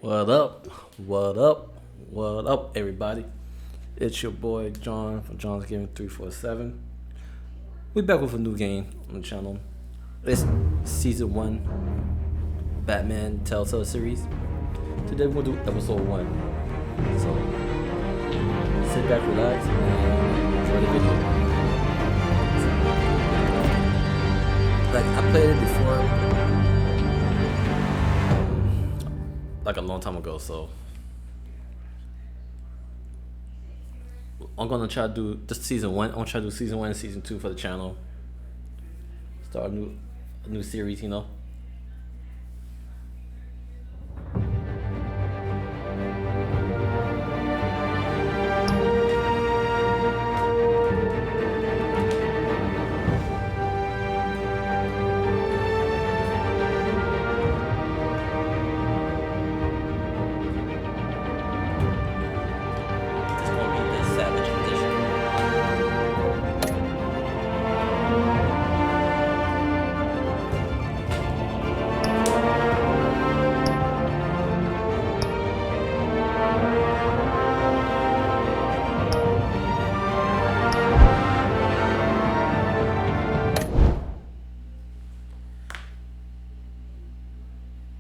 What up? What up? What up, everybody? It's your boy John from John's Gaming 347. We back with a new game on the channel. It's season 1 Batman Telltale series. Today we're gonna do episode 1. So sit back, relax, and enjoy the video. Like I played it before. Like a long time ago, so I'm gonna try to do this season 1. I'm gonna try to do season 1 and season 2 for the channel. Start a new series, you know.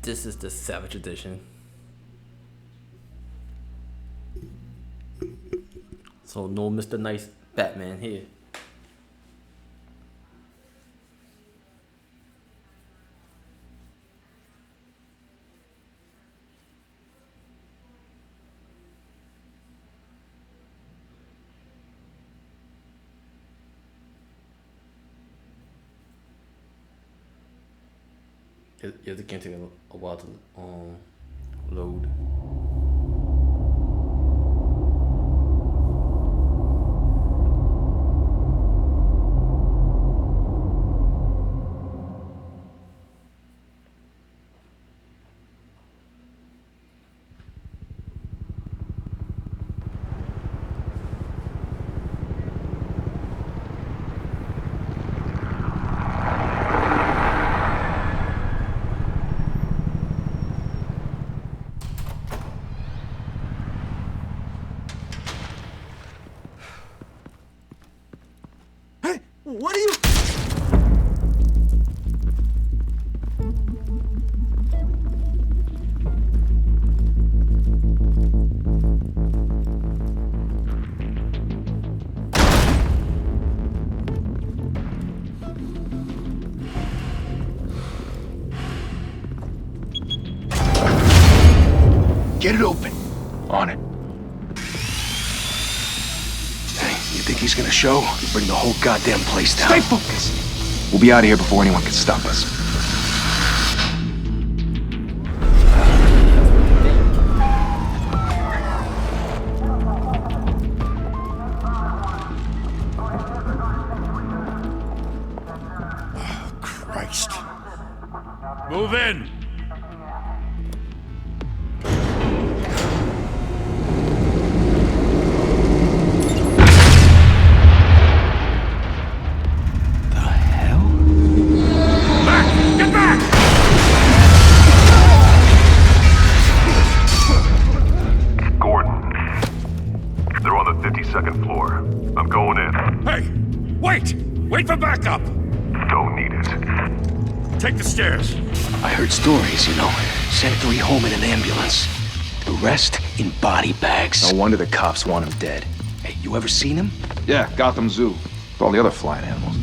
This is the Savage Edition. So no Mr. Nice Batman here. It can take a while to load. What are you... Get it open. On it. You think he's gonna show? Bring the whole goddamn place down. Stay focused. We'll be out of here before anyone can stop us. Oh, Christ. Move in! Second floor. I'm going in. Hey! Wait! Wait for backup! Don't need it. Take the stairs. I heard stories, you know. Sent 3 home in an ambulance. The rest in body bags. No wonder the cops want him dead. Hey, you ever seen him? Yeah, Gotham Zoo. With all the other flying animals.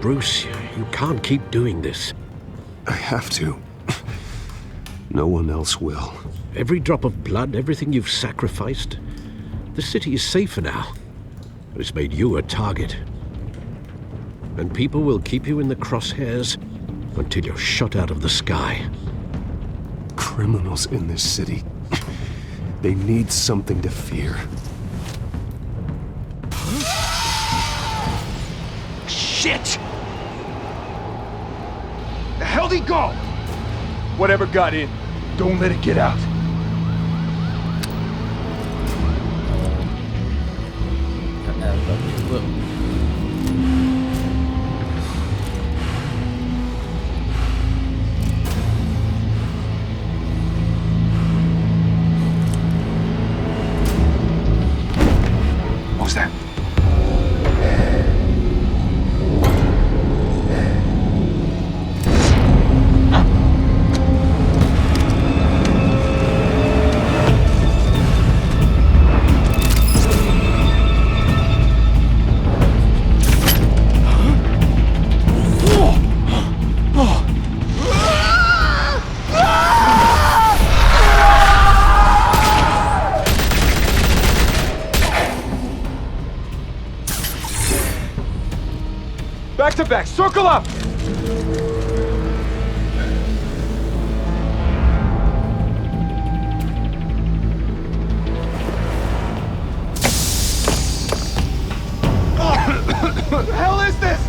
Bruce, you can't keep doing this. I have to. No one else will. Every drop of blood, everything you've sacrificed. The city is safer now. It's made you a target. And people will keep you in the crosshairs until you're shot out of the sky. Criminals in this city. They need something to fear. Shit! The hell'd he go? Whatever got in, don't let it get out. What was that? Back to back, circle up! What the hell is this?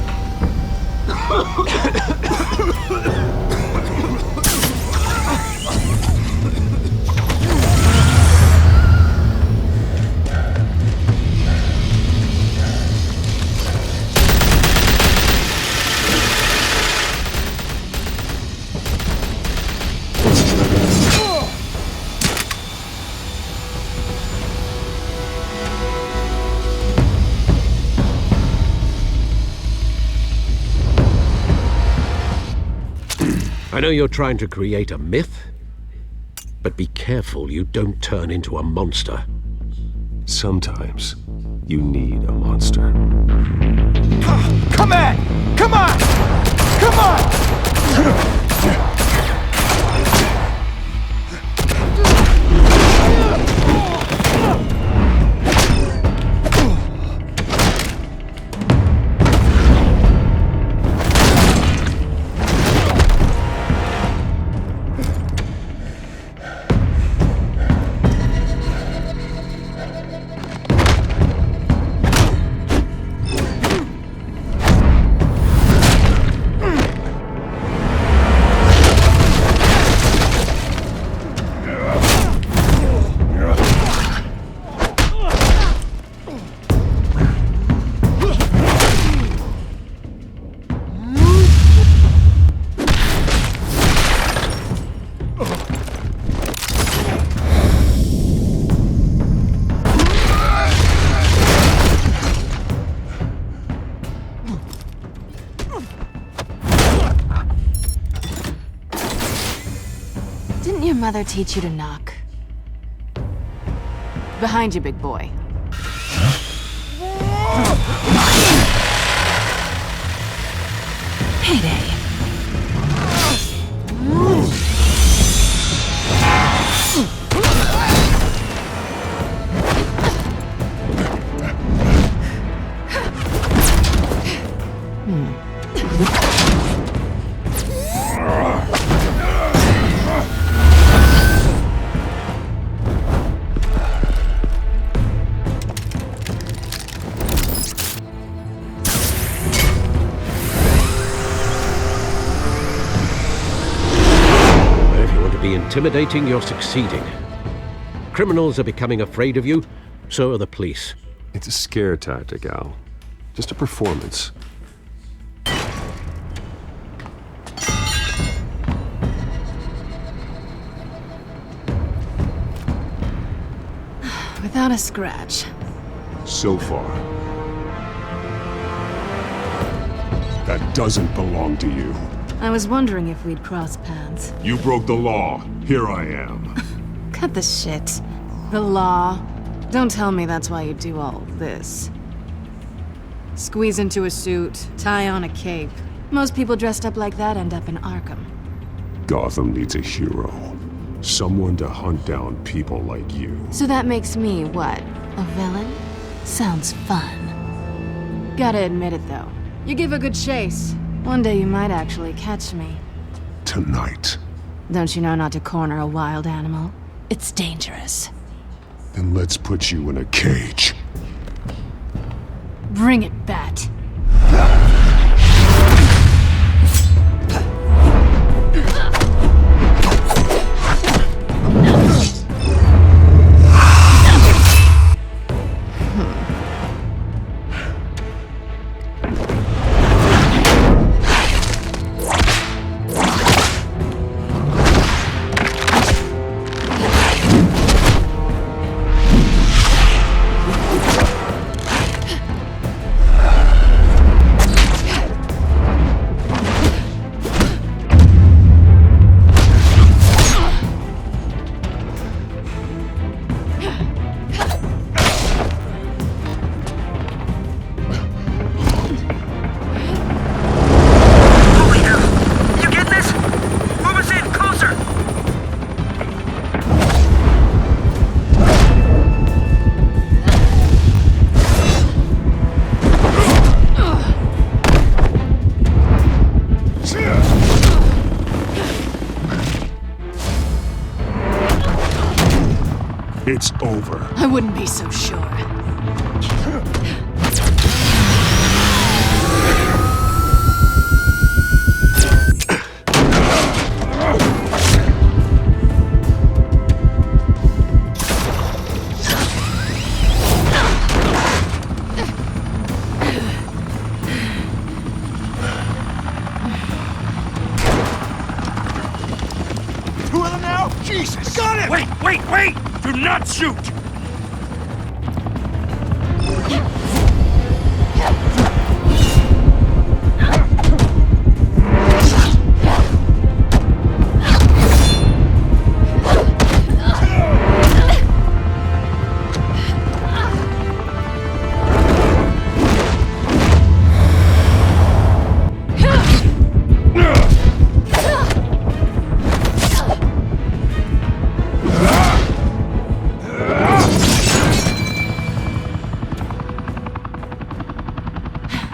I know you're trying to create a myth, but be careful you don't turn into a monster. Sometimes you need a monster. Come on! Come on! Come on! Didn't your mother teach you to knock? Behind you, big boy. Payday. Intimidating, you're succeeding. Criminals are becoming afraid of you, so are the police. It's a scare tactic, Al. Just a performance. Without a scratch. So far. That doesn't belong to you. I was wondering if we'd cross paths. You broke the law. Here I am. Cut the shit. The law. Don't tell me that's why you do all this. Squeeze into a suit, tie on a cape. Most people dressed up like that end up in Arkham. Gotham needs a hero. Someone to hunt down people like you. So that makes me, what, a villain? Sounds fun. Gotta admit it, though. You give a good chase. One day you might actually catch me. Tonight. Don't you know not to corner a wild animal? It's dangerous. Then let's put you in a cage. Bring it, Bat. It's over. I wouldn't be so sure. Two of them now? Jesus! Got him! Wait! Do not shoot!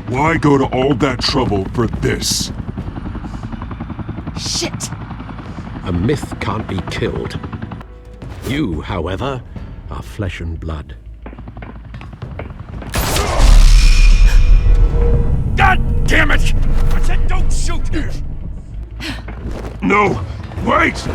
Why go to all that trouble for this? Shit! A myth can't be killed. You, however, are flesh and blood. God damn it! I said don't shoot! No! Wait!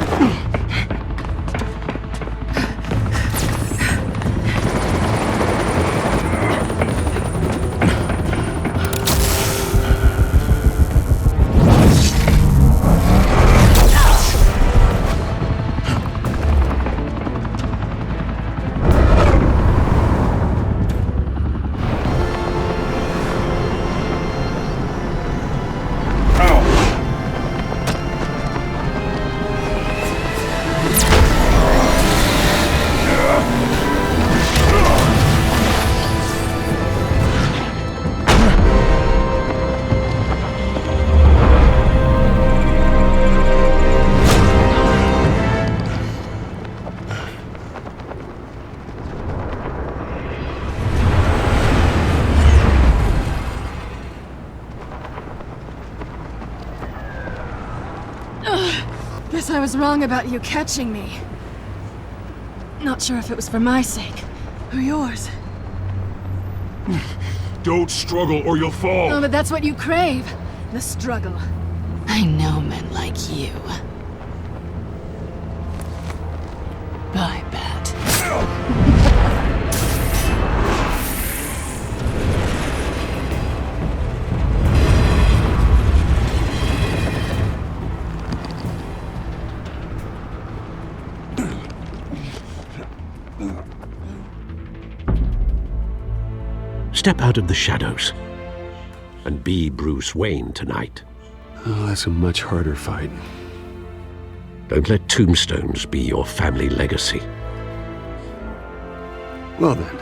Guess I was wrong about you catching me. Not sure if it was for my sake, or yours. Don't struggle or you'll fall! Oh, but that's what you crave. The struggle. I know men like you. Bye, Bat. Step out of the shadows and be Bruce Wayne tonight. Oh, that's a much harder fight. Don't let tombstones be your family legacy. Well then.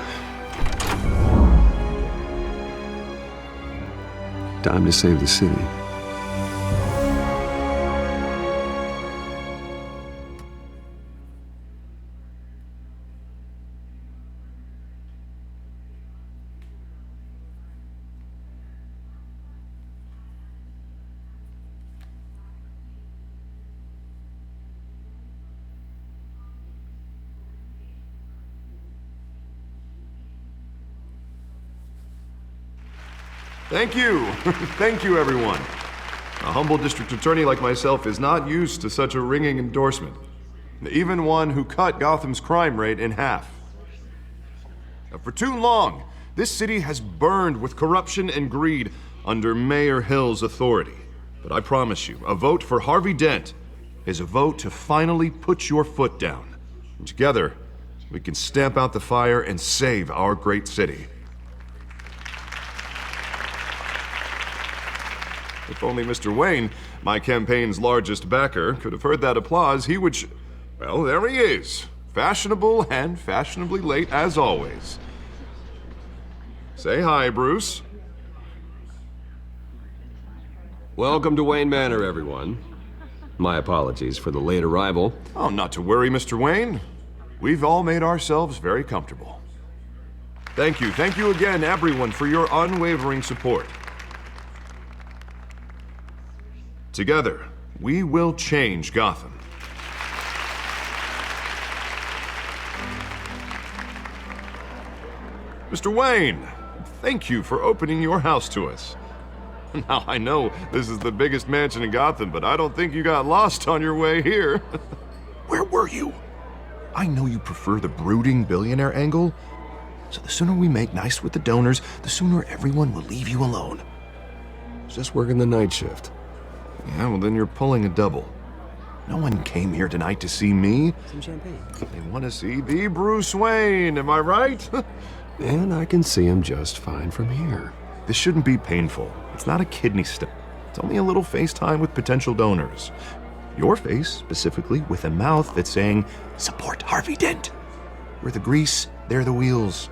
Time to save the city. Thank you. Thank you, everyone. A humble district attorney like myself is not used to such a ringing endorsement. Even one who cut Gotham's crime rate in half. For too long, this city has burned with corruption and greed under Mayor Hill's authority. But I promise you, a vote for Harvey Dent is a vote to finally put your foot down. And together, we can stamp out the fire and save our great city. If only Mr. Wayne, my campaign's largest backer, could have heard that applause, he would well, there he is. Fashionable and fashionably late as always. Say hi, Bruce. Welcome to Wayne Manor, everyone. My apologies for the late arrival. Oh, not to worry, Mr. Wayne. We've all made ourselves very comfortable. Thank you again, everyone, for your unwavering support. Together, we will change Gotham. Mr. Wayne, thank you for opening your house to us. Now, I know this is the biggest mansion in Gotham, but I don't think you got lost on your way here. Where were you? I know you prefer the brooding billionaire angle, so the sooner we make nice with the donors, the sooner everyone will leave you alone. Just working the night shift. Yeah, well then you're pulling a double. No one came here tonight to see me. Some champagne. They want to see the Bruce Wayne, am I right? And I can see him just fine from here. This shouldn't be painful. It's not a kidney stone. It's only a little FaceTime with potential donors. Your face, specifically, with a mouth that's saying, support Harvey Dent. We're the grease, they're the wheels.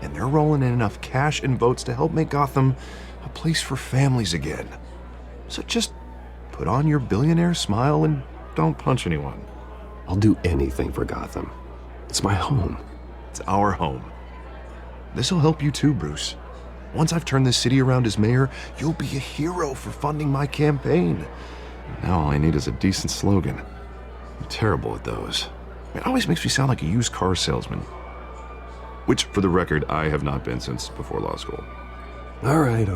And they're rolling in enough cash and votes to help make Gotham a place for families again. So just put on your billionaire smile and don't punch anyone. I'll do anything for Gotham. It's my home. It's our home. This'll help you too, Bruce. Once I've turned this city around as mayor, you'll be a hero for funding my campaign. Now all I need is a decent slogan. I'm terrible at those. It always makes me sound like a used car salesman. Which, for the record, I have not been since before law school. All right.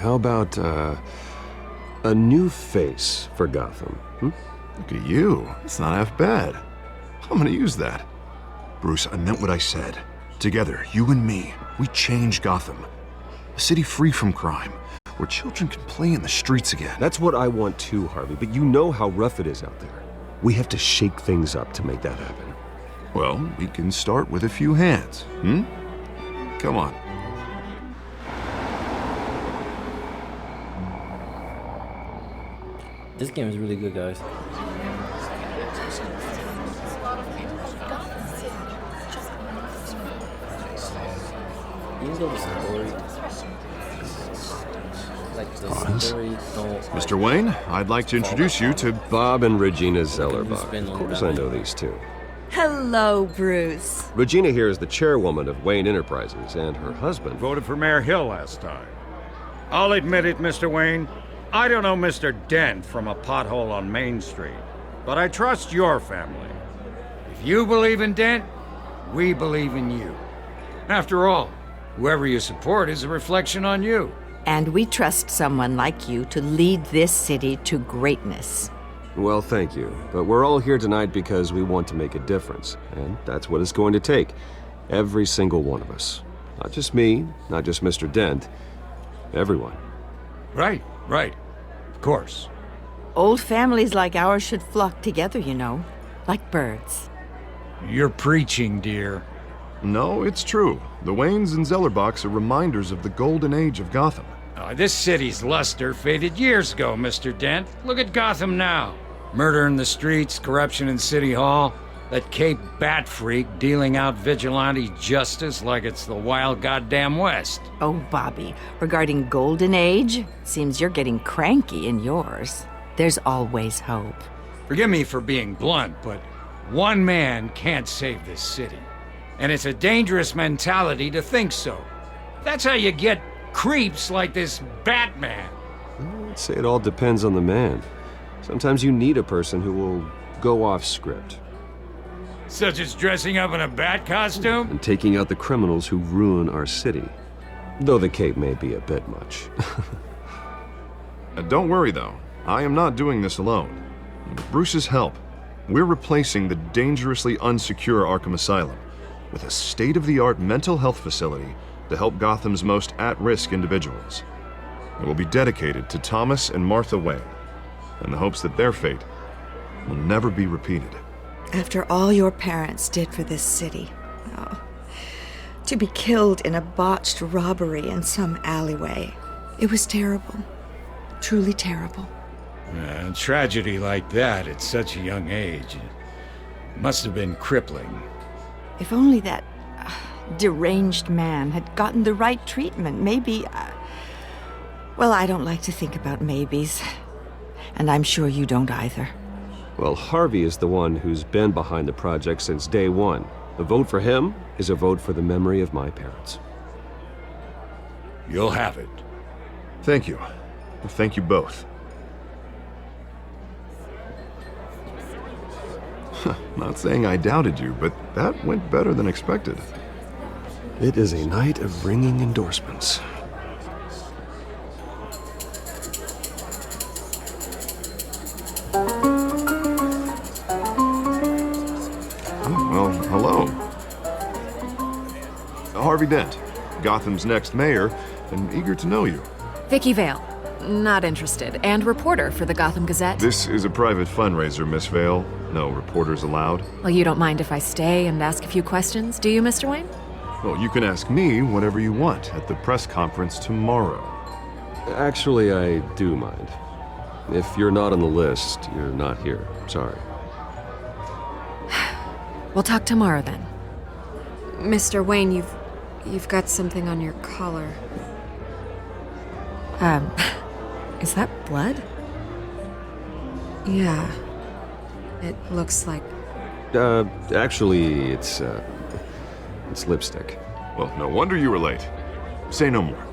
How about, a new face for Gotham? Look at you. It's not half bad. I'm gonna use that. Bruce, I meant what I said. Together, you and me, we change Gotham. A city free from crime, where children can play in the streets again. That's what I want too, Harvey, but you know how rough it is out there. We have to shake things up to make that happen. Well, we can start with a few hands, Come on. This game is really good, guys. Even though the story, Mr. Wayne, I'd like to introduce you to Bob and Regina Zellerbach. Of course I know these two. Hello, Bruce. Regina here is the chairwoman of Wayne Enterprises, and her husband Voted for Mayor Hill last time. I'll admit it, Mr. Wayne. I don't know Mr. Dent from a pothole on Main Street, but I trust your family. If you believe in Dent, we believe in you. After all, whoever you support is a reflection on you. And we trust someone like you to lead this city to greatness. Well, thank you. But we're all here tonight because we want to make a difference. And that's what it's going to take. Every single one of us. Not just me, not just Mr. Dent. Everyone. Right. Of course. Old families like ours should flock together, you know, like birds. You're preaching, dear. No, it's true. The Waynes and Zellerbachs are reminders of the golden age of Gotham. This city's luster faded years ago, Mr. Dent. Look at Gotham now. Murder in the streets, corruption in City Hall, that Cape Bat freak dealing out vigilante justice like it's the wild goddamn West. Oh, Bobby, regarding Golden Age, seems you're getting cranky in yours. There's always hope. Forgive me for being blunt, but one man can't save this city. And it's a dangerous mentality to think so. That's how you get creeps like this Batman. I'd say it all depends on the man. Sometimes you need a person who will go off script. Such as dressing up in a bat costume? And taking out the criminals who ruin our city. Though the cape may be a bit much. Don't worry, though. I am not doing this alone. With Bruce's help, we're replacing the dangerously unsecure Arkham Asylum with a state-of-the-art mental health facility to help Gotham's most at-risk individuals. It will be dedicated to Thomas and Martha Wayne, in the hopes that their fate will never be repeated. After all your parents did for this city, to be killed in a botched robbery in some alleyway, it was terrible. Truly terrible. A tragedy like that at such a young age must have been crippling. If only that deranged man had gotten the right treatment, maybe... well, I don't like to think about maybes. And I'm sure you don't either. Well, Harvey is the one who's been behind the project since day one. A vote for him is a vote for the memory of my parents. You'll have it. Thank you. Thank you both. Not saying I doubted you, but that went better than expected. It is a night of ringing endorsements. Well, hello. Harvey Dent, Gotham's next mayor, and eager to know you. Vicky Vale. Not interested. And reporter for the Gotham Gazette. This is a private fundraiser, Miss Vale. No reporters allowed. Well, you don't mind if I stay and ask a few questions, do you, Mr. Wayne? Well, you can ask me whatever you want at the press conference tomorrow. Actually, I do mind. If you're not on the list, you're not here. Sorry. We'll talk tomorrow then. Mr. Wayne, you've got something on your collar. Is that blood? Yeah. It looks like... Actually, it's lipstick. Well, no wonder you were late. Say no more.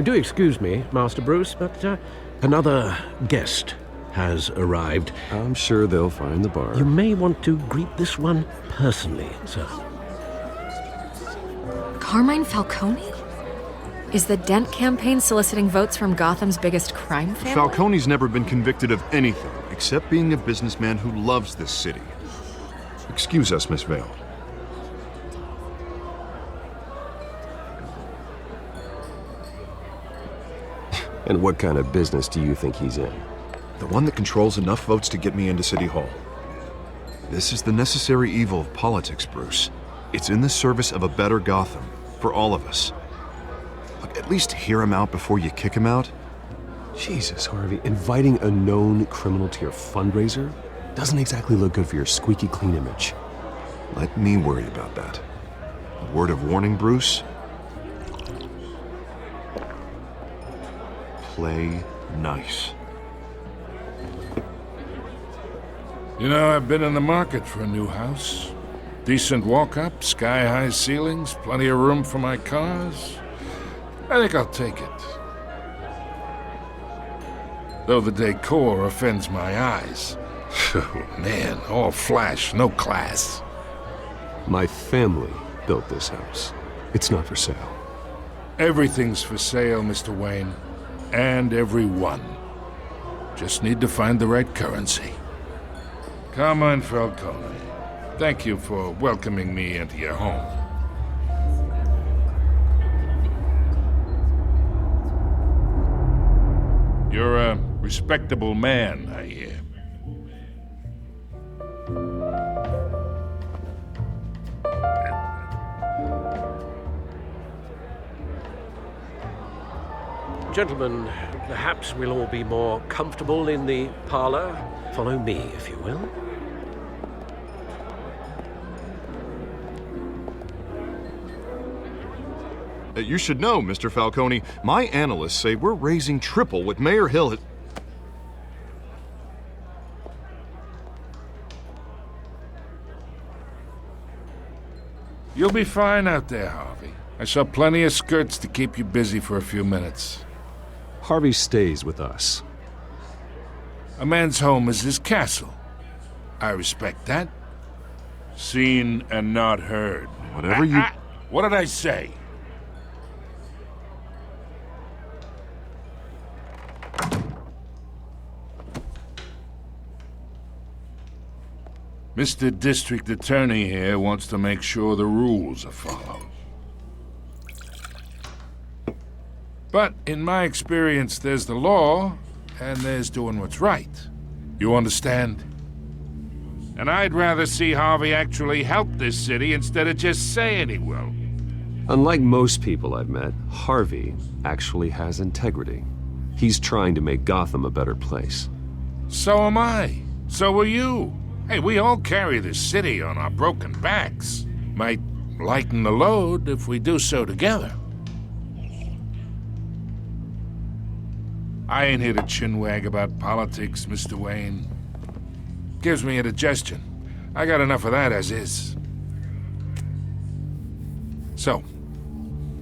Do excuse me, Master Bruce, but another guest has arrived. I'm sure they'll find the bar. You may want to greet this one personally, sir. Carmine Falcone? Is the Dent campaign soliciting votes from Gotham's biggest crime family? Falcone's never been convicted of anything except being a businessman who loves this city. Excuse us, Miss Vale. And what kind of business do you think he's in? The one that controls enough votes to get me into City Hall. This is the necessary evil of politics, Bruce. It's in the service of a better Gotham, for all of us. Look, at least hear him out before you kick him out. Jesus, Harvey, inviting a known criminal to your fundraiser doesn't exactly look good for your squeaky clean image. Let me worry about that. A word of warning, Bruce. Play nice. You know, I've been in the market for a new house. Decent walk-up, sky-high ceilings, plenty of room for my cars. I think I'll take it. Though the decor offends my eyes. Oh, man, all flash, no class. My family built this house. It's not for sale. Everything's for sale, Mr. Wayne. And everyone. Just need to find the right currency. Carmine Falcone, thank you for welcoming me into your home. You're a respectable man, I hear. Gentlemen, perhaps we'll all be more comfortable in the parlor. Follow me, if you will. You should know, Mr. Falcone, my analysts say we're raising triple what Mayor Hill had... You'll be fine out there, Harvey. I saw plenty of skirts to keep you busy for a few minutes. Harvey stays with us. A man's home is his castle. I respect that. Seen and not heard. Whatever you... What did I say? Mr. District Attorney here wants to make sure the rules are followed. But in my experience, there's the law, and there's doing what's right. You understand? And I'd rather see Harvey actually help this city instead of just saying he will. Unlike most people I've met, Harvey actually has integrity. He's trying to make Gotham a better place. So am I. So are you. Hey, we all carry this city on our broken backs. Might lighten the load if we do so together. I ain't here to chinwag about politics, Mr. Wayne. Gives me indigestion. I got enough of that as is. So,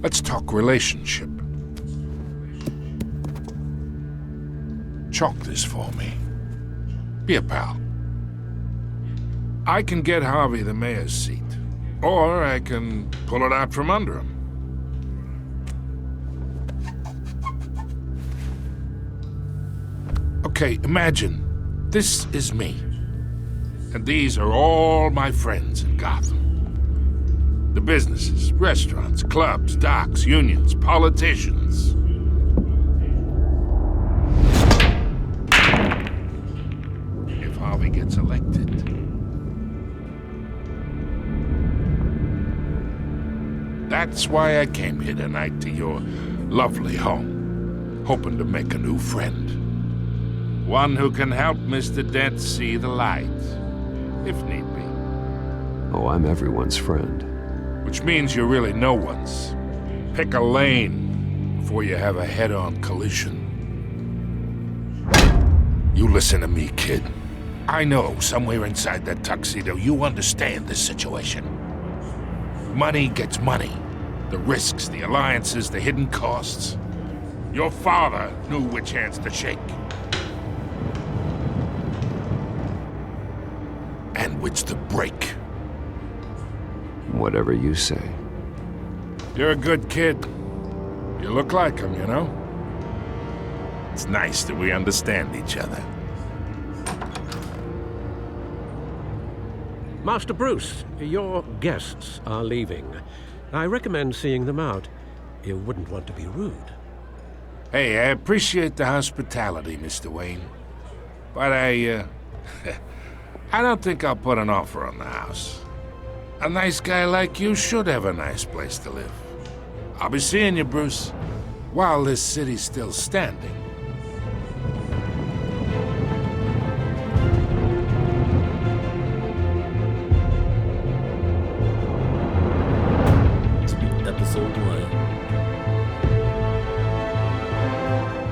let's talk relationship. Chalk this for me. Be a pal. I can get Harvey the mayor's seat, or I can pull it out from under him. Okay, imagine this is me, and these are all my friends in Gotham. The businesses, restaurants, clubs, docks, unions, politicians. If Harvey gets elected, that's why I came here tonight to your lovely home, hoping to make a new friend. One who can help Mr. Dent see the light, if need be. Oh, I'm everyone's friend. Which means you're really no one's. Pick a lane before you have a head-on collision. You listen to me, kid. I know somewhere inside that tuxedo you understand this situation. Money gets money. The risks, the alliances, the hidden costs. Your father knew which hands to shake. And which to break. Whatever you say. You're a good kid. You look like him, you know? It's nice that we understand each other. Master Bruce, your guests are leaving. I recommend seeing them out. You wouldn't want to be rude. Hey, I appreciate the hospitality, Mr. Wayne. But I don't think I'll put an offer on the house. A nice guy like you should have a nice place to live. I'll be seeing you, Bruce, while this city's still standing. Episode 1.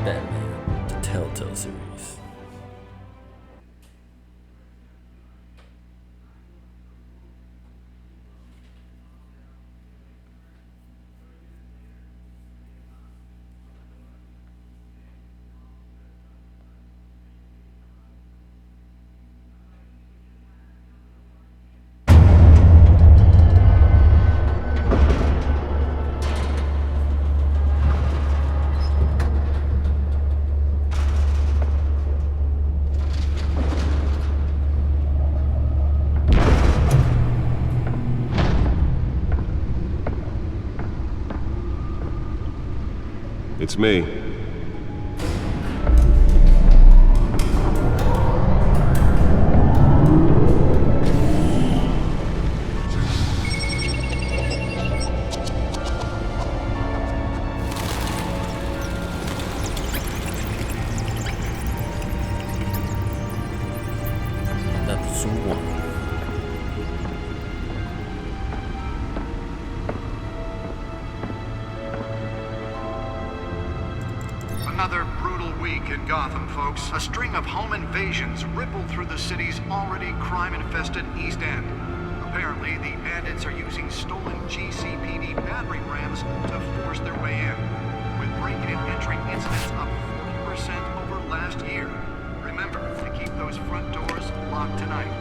Batman, the Telltale series. It's me. Episode 1. Another brutal week in Gotham, folks. A string of home invasions rippled through the city's already crime-infested East End. Apparently, the bandits are using stolen GCPD battering rams to force their way in, with break-in and entry incidents up 40% over last year. Remember to keep those front doors locked tonight.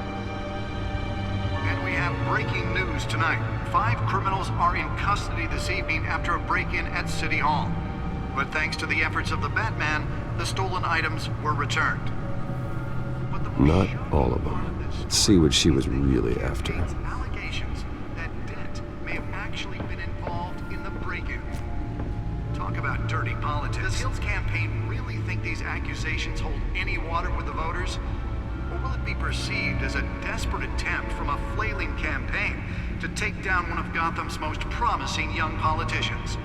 And we have breaking news tonight. 5 criminals are in custody this evening after a break-in at City Hall. But thanks to the efforts of the Batman, the stolen items were returned. But the Not all of them. Let's see what she was really after. Allegations that Dent may have actually been involved in the break-in. Talk about dirty politics. Does Hill's campaign really think these accusations hold any water with the voters? Or will it be perceived as a desperate attempt from a flailing campaign to take down one of Gotham's most promising young politicians?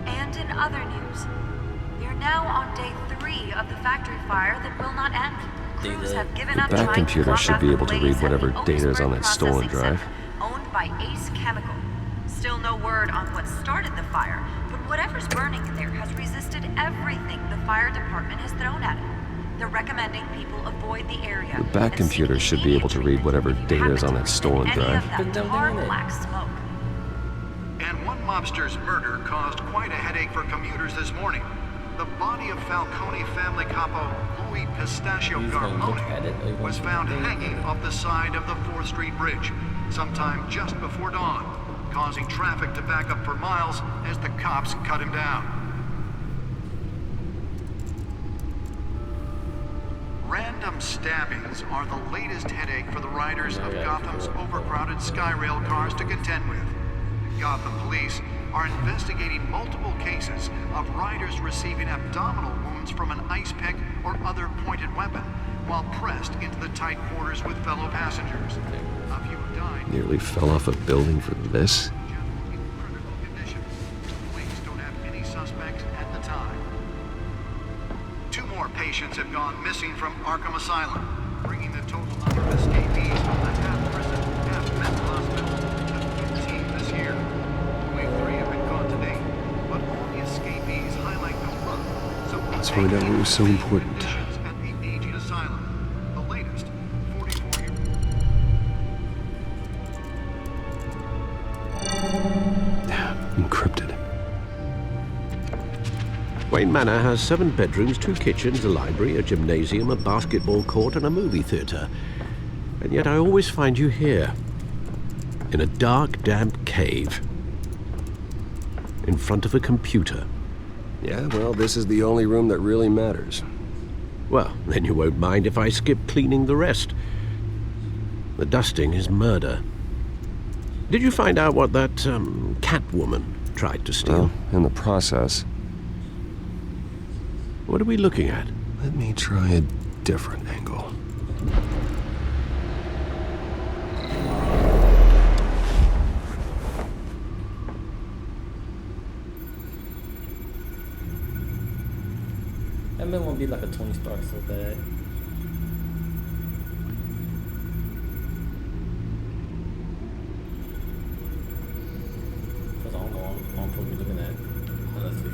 And in other news, we are now on day 3 of the factory fire that will not end. Crews have given up The back trying to computer should be able to read whatever data is on that stolen drive. Owned by Ace Chemical. Still no word on what started the fire, but whatever's burning in there has resisted everything the fire department has thrown at it. They're recommending people avoid the area. The back computer should be able to read whatever data is on that stolen drive. Black smoke. And one mobster's murder caused quite a headache for commuters this morning. The body of Falcone family capo Louis Pistachio Garmone was found hanging off the side of the 4th Street Bridge sometime just before dawn, causing traffic to back up for miles as the cops cut him down. Random stabbings are the latest headache for the riders of Gotham's overcrowded Skyrail cars to contend with. Gotham police are investigating multiple cases of riders receiving abdominal wounds from an ice pick or other pointed weapon while pressed into the tight quarters with fellow passengers. A few died. Nearly fell off a building for this? Police don't have any suspects at the time. 2 more patients have gone missing from Arkham Asylum, bringing the total number of escapees from the half-prison, half-mental hospital to 15 this year. Only 3 have been caught to date, but all the escapees highlight the run. So Let's find out what was so important. at the aging asylum. The latest, 44-year-old. Encrypted. Wayne Manor has 7 bedrooms, 2 kitchens, a library, a gymnasium, a basketball court, and a movie theater. And yet I always find you here, in a dark, damp cave, in front of a computer. Yeah, well, this is the only room that really matters. Well, then you won't mind if I skip cleaning the rest. The dusting is murder. Did you find out what that, Catwoman tried to steal? Well, in the process. What are we looking at? Let me try a different angle. That man won't be like a Tony Stark so bad. Because I don't know what I'm supposed to be looking at. Let's see.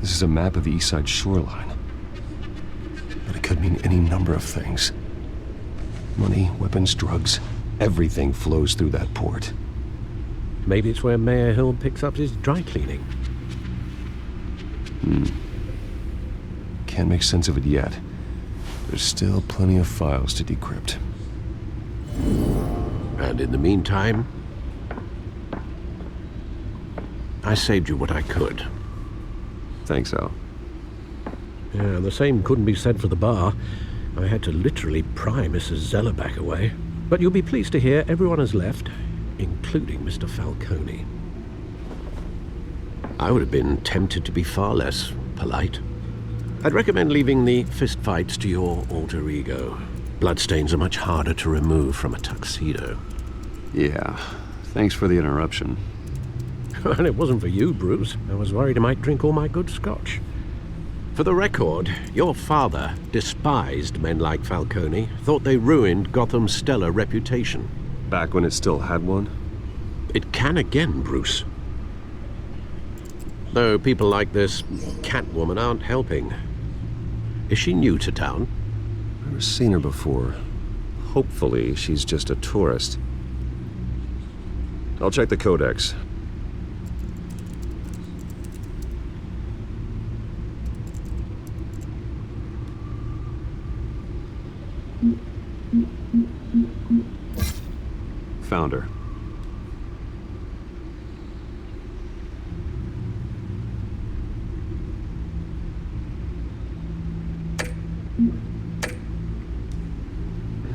This is a map of the East Side shoreline. But it could mean any number of things. Money, weapons, drugs, everything flows through that port. Maybe it's where Mayor Hill picks up his dry cleaning. Can't make sense of it yet. There's still plenty of files to decrypt. And in the meantime, I saved you what I could. Thanks, Al. Yeah, the same couldn't be said for the bar. I had to literally pry Mrs. Zellerback away. But you'll be pleased to hear everyone has left, including Mr. Falcone. I would have been tempted to be far less polite. I'd recommend leaving the fistfights to your alter ego. Bloodstains are much harder to remove from a tuxedo. Yeah, thanks for the interruption. And it wasn't for you, Bruce. I was worried I might drink all my good scotch. For the record, your father despised men like Falcone, thought they ruined Gotham's stellar reputation. Back when it still had one? It can again, Bruce. Though people like this Catwoman aren't helping. Is she new to town? Never seen her before. Hopefully, she's just a tourist. I'll check the codex. found her.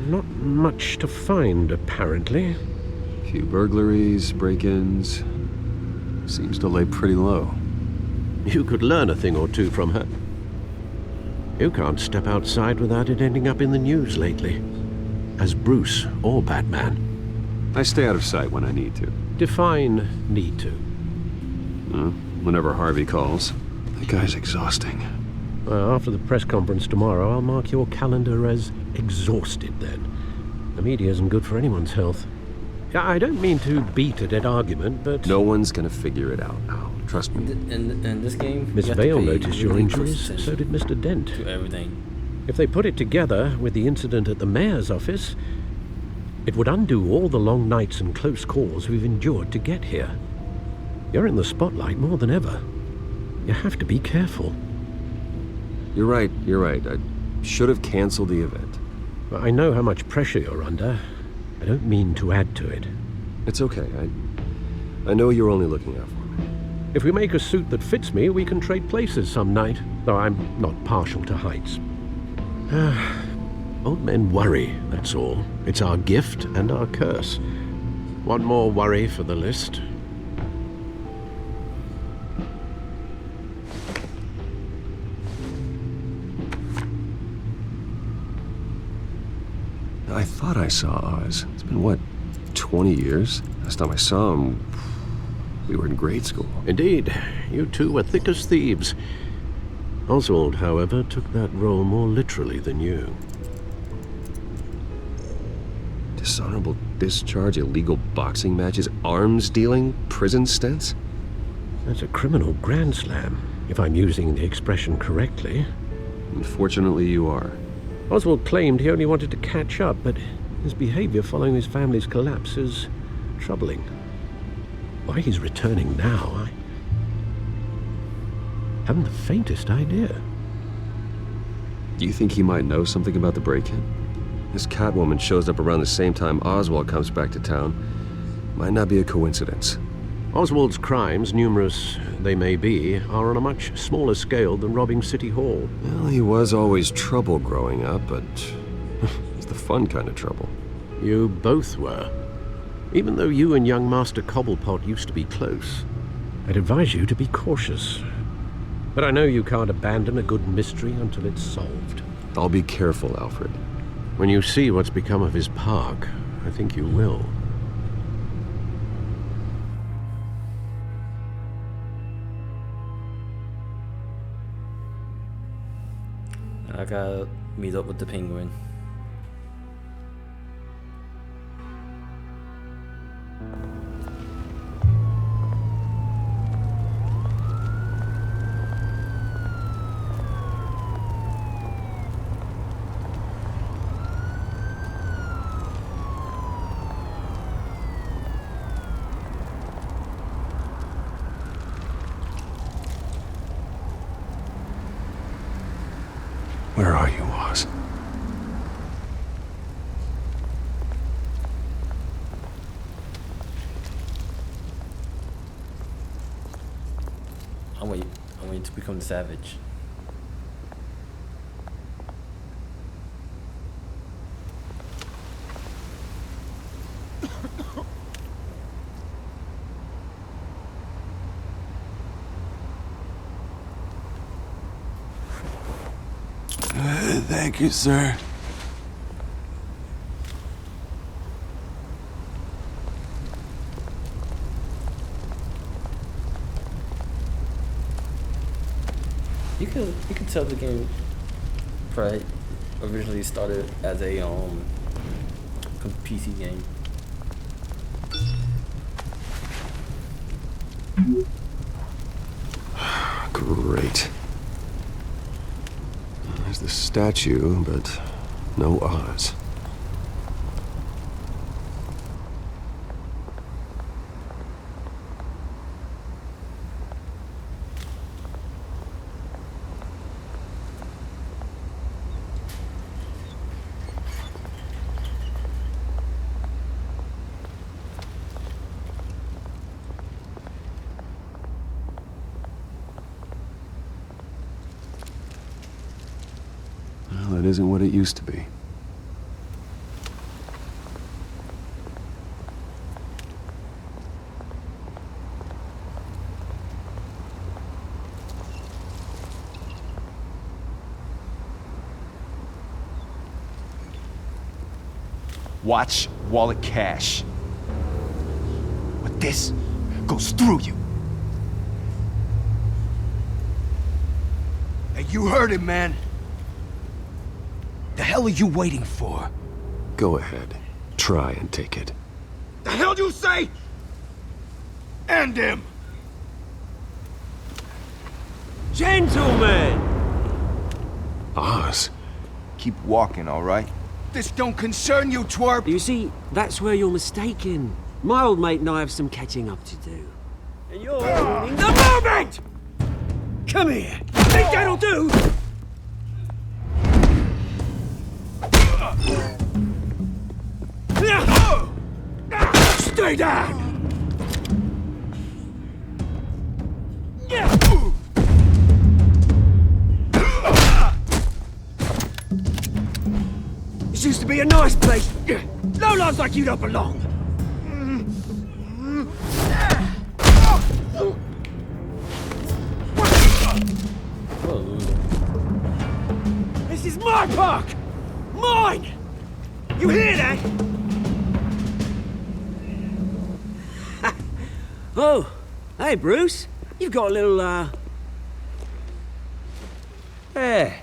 Not much to find, apparently. Few burglaries, break-ins. Seems to lay pretty low. You could learn a thing or two from her. You can't step outside without it ending up in the news lately. As Bruce or Batman. I stay out of sight when I need to. Define need to. Whenever Harvey calls. That guy's exhausting. Well, after the press conference tomorrow, I'll mark your calendar as exhausted then. The media isn't good for anyone's health. I don't mean to beat a dead argument, but... No one's gonna figure it out now. Trust me. In this game, Miss Vale noticed your injuries, so did Mr. Dent. To everything. If they put it together with the incident at the mayor's office, it would undo all the long nights and close calls we've endured to get here. You're in the spotlight more than ever. You have to be careful. You're right. I should have canceled the event. I know how much pressure you're under. I don't mean to add to it. It's okay. I know you're only looking out for me. If we make a suit that fits me, we can trade places some night, though I'm not partial to heights. Old men worry, that's all. It's our gift and our curse. One more worry for the list. I thought I saw Oz. It's been, what, 20 years? Last time I saw him, we were in grade school. Indeed. You two were thick as thieves. Oswald, however, took that role more literally than you. Dishonorable discharge, illegal boxing matches, arms dealing, prison stints? That's a criminal grand slam, if I'm using the expression correctly. Unfortunately, you are. Oswald claimed he only wanted to catch up, but his behavior following his family's collapse is troubling. Why he's returning now, I haven't the faintest idea. Do you think he might know something about the break-in? This Catwoman shows up around the same time Oswald comes back to town. Might not be a coincidence. Oswald's crimes, numerous they may be, are on a much smaller scale than robbing City Hall. Well, he was always trouble growing up, but it's the fun kind of trouble. You both were. Even though you and young Master Cobblepot used to be close, I'd advise you to be cautious. But I know you can't abandon a good mystery until it's solved. I'll be careful, Alfred. When you see what's become of his park, I think you will. I gotta meet up with the Penguin. Where are you, Oz? I want you to become the Savage. Thank you, sir. You could tell the game probably originally started as a PC game. Great. There's the statue, but no Oz. it isn't what it used to be. Watch wallet cash. But this goes through you. Hey, you heard it, man. The hell are you waiting for? Go ahead. Try and take it. The hell do you say? End him! Gentlemen! Oz. Keep walking, all right? This don't concern you, twerp! You see, that's where you're mistaken. My old mate and I have some catching up to do. And you're ruining the moment! Come here! Think that'll do? Stay down! This used to be a nice place. Lowlifes like you don't belong. This is my park! Mine! You hear that? Oh, hey Bruce. You've got a little, yeah,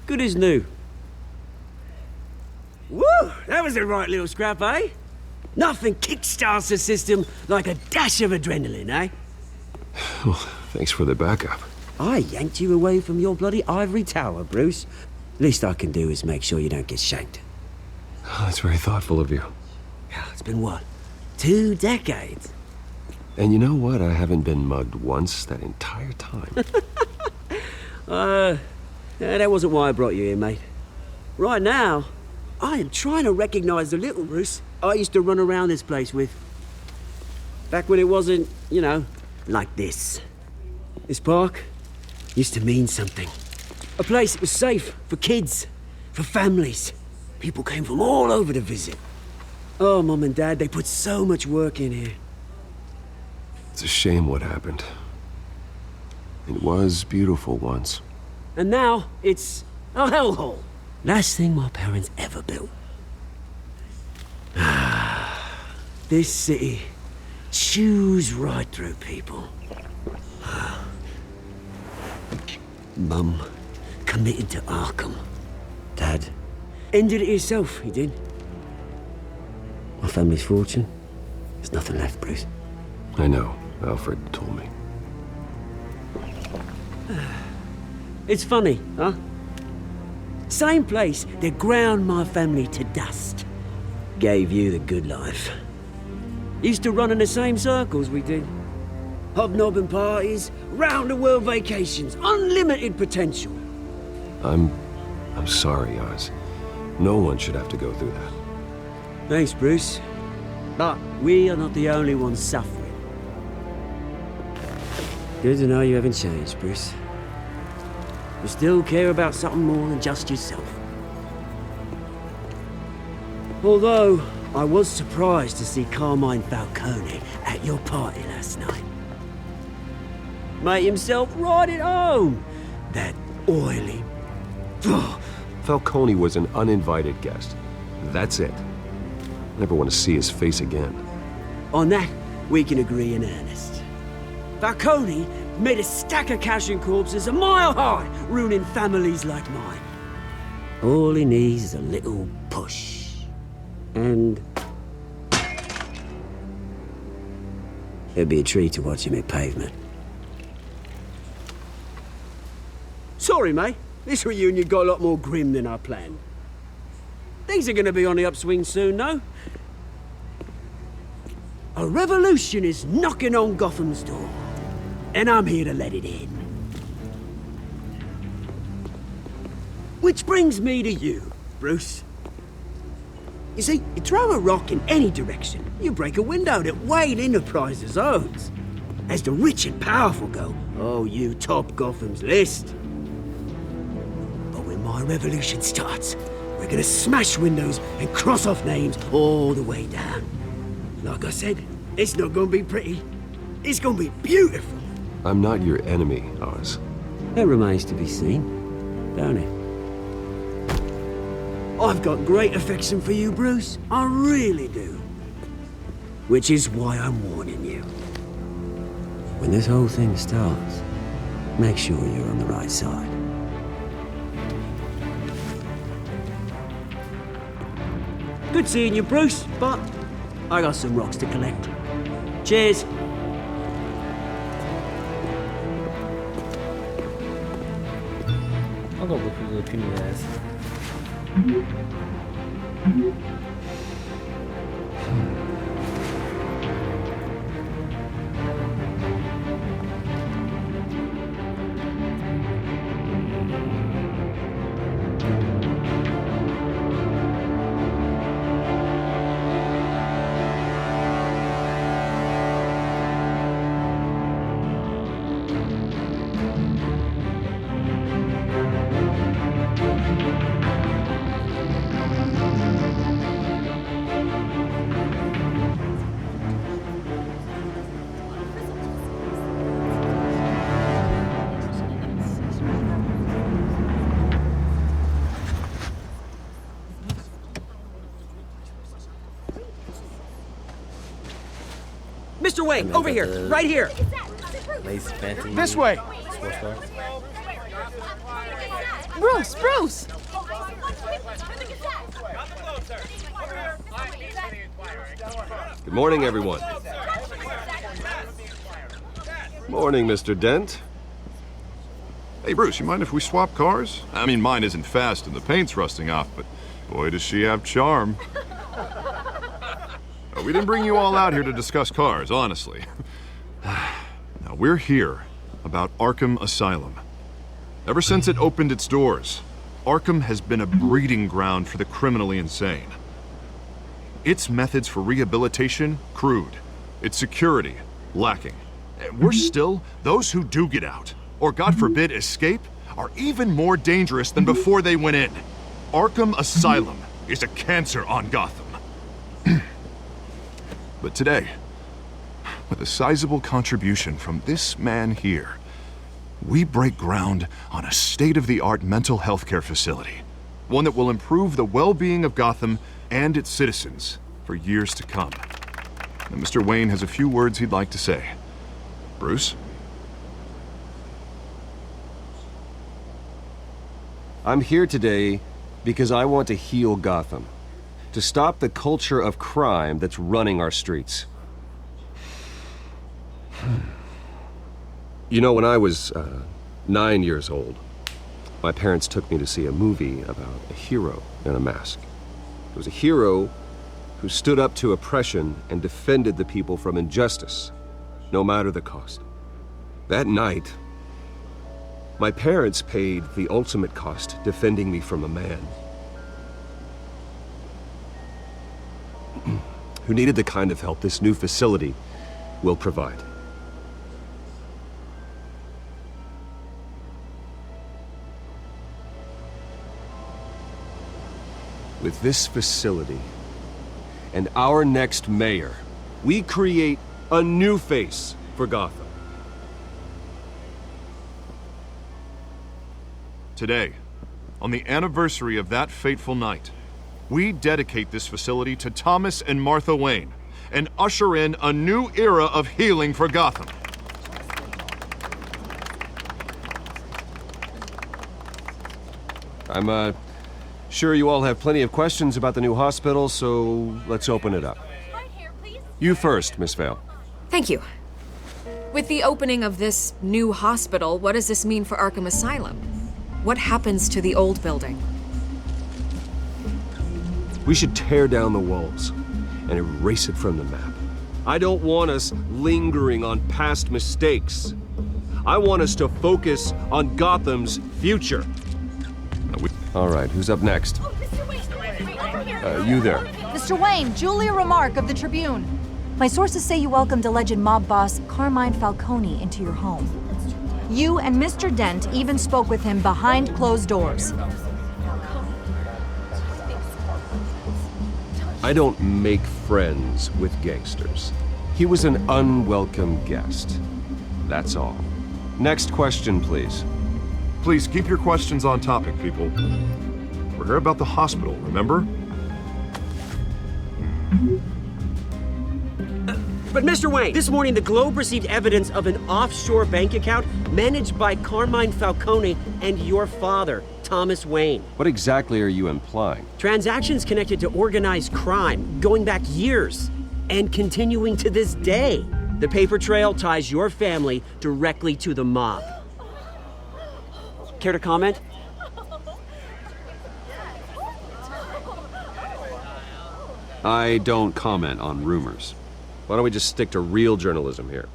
good as new. Woo! That was a right little scrap, eh? Nothing kickstarts the system like a dash of adrenaline, eh? Well, thanks for the backup. I yanked you away from your bloody ivory tower, Bruce. Least I can do is make sure you don't get shanked. Oh, that's very thoughtful of you. It's been what? 2 decades? And you know what? I haven't been mugged once that entire time. Yeah, that wasn't why I brought you here, mate. Right now, I am trying to recognize the little Bruce I used to run around this place with. Back when it wasn't, you know, like this. This park used to mean something. A place that was safe for kids, for families. People came from all over to visit. Oh, Mum and Dad, they put so much work in here. It's a shame what happened. It was beautiful once. And now, it's a hellhole. Last thing my parents ever built. This city chews right through people. Mum committed to Arkham. Dad ended it himself, he did. My family's fortune, there's nothing left, Bruce. I know. Alfred told me. It's funny, huh? Same place that ground my family to dust. Gave you the good life. Used to run in the same circles we did. Hobnobbing parties, round-the-world vacations, unlimited potential. I'm sorry, Oz. No one should have to go through that. Thanks, Bruce. But we are not the only ones suffering. Good to know you haven't changed, Bruce. You still care about something more than just yourself. Although, I was surprised to see Carmine Falcone at your party last night. Made himself right at home. That oily... Falcone was an uninvited guest. That's it. Never want to see his face again. On that, we can agree in earnest. Falcone made a stack of cash and corpses a mile high, ruining families like mine. All he needs is a little push. And... it'd be a treat to watch him hit pavement. Sorry, mate. This reunion got a lot more grim than I planned. Things are gonna be on the upswing soon, though. A revolution is knocking on Gotham's door. And I'm here to let it in. Which brings me to you, Bruce. You see, you throw a rock in any direction, you break a window that Wayne Enterprises owns. As the rich and powerful go, oh, you top Gotham's list. But when my our revolution starts. We're gonna smash windows and cross off names all the way down. Like I said, it's not gonna be pretty. It's gonna be beautiful. I'm not your enemy, Oz. That remains to be seen, don't it? I've got great affection for you, Bruce. I really do. Which is why I'm warning you. When this whole thing starts, make sure you're on the right side. Good seeing you, Bruce, but I got some rocks to collect. Cheers. I'll go look for the puny ass. Mr. Wayne, over here, right here. Lace fancy. This way. Sports car. Bruce! Good morning, everyone. Morning, Mr. Dent. Hey, Bruce, you mind if we swap cars? I mean, mine isn't fast and the paint's rusting off, but boy, does she have charm. We didn't bring you all out here to discuss cars, honestly. Now, we're here about Arkham Asylum. Ever since it opened its doors, Arkham has been a breeding ground for the criminally insane. Its methods for rehabilitation, crude. Its security, lacking. And worse still, those who do get out, or God forbid escape, are even more dangerous than before they went in. Arkham Asylum is a cancer on Gotham. But today, with a sizable contribution from this man here, we break ground on a state-of-the-art mental health care facility. One that will improve the well-being of Gotham and its citizens for years to come. And Mr. Wayne has a few words he'd like to say. Bruce? I'm here today because I want to heal Gotham. To stop the culture of crime that's running our streets. You know, when I was 9 years old, my parents took me to see a movie about a hero in a mask. It was a hero who stood up to oppression and defended the people from injustice, no matter the cost. That night, my parents paid the ultimate cost defending me from a man who needed the kind of help this new facility will provide. With this facility and our next mayor, we create a new face for Gotham. Today, on the anniversary of that fateful night, we dedicate this facility to Thomas and Martha Wayne and usher in a new era of healing for Gotham. I'm sure you all have plenty of questions about the new hospital, so let's open it up. You first, Miss Vale. Thank you. With the opening of this new hospital, what does this mean for Arkham Asylum? What happens to the old building? We should tear down the walls and erase it from the map. I don't want us lingering on past mistakes. I want us to focus on Gotham's future. All right, who's up next? You there. Mr. Wayne, Julia Remark of the Tribune. My sources say you welcomed alleged mob boss Carmine Falcone into your home. You and Mr. Dent even spoke with him behind closed doors. I don't make friends with gangsters. He was an unwelcome guest. That's all. Next question, please. Please keep your questions on topic, people. We're here about the hospital, remember? But Mr. Wayne, this morning the Globe received evidence of an offshore bank account managed by Carmine Falcone and your father, Thomas Wayne. What exactly are you implying? Transactions connected to organized crime, going back years, and continuing to this day. The paper trail ties your family directly to the mob. Care to comment? I don't comment on rumors. Why don't we just stick to real journalism here?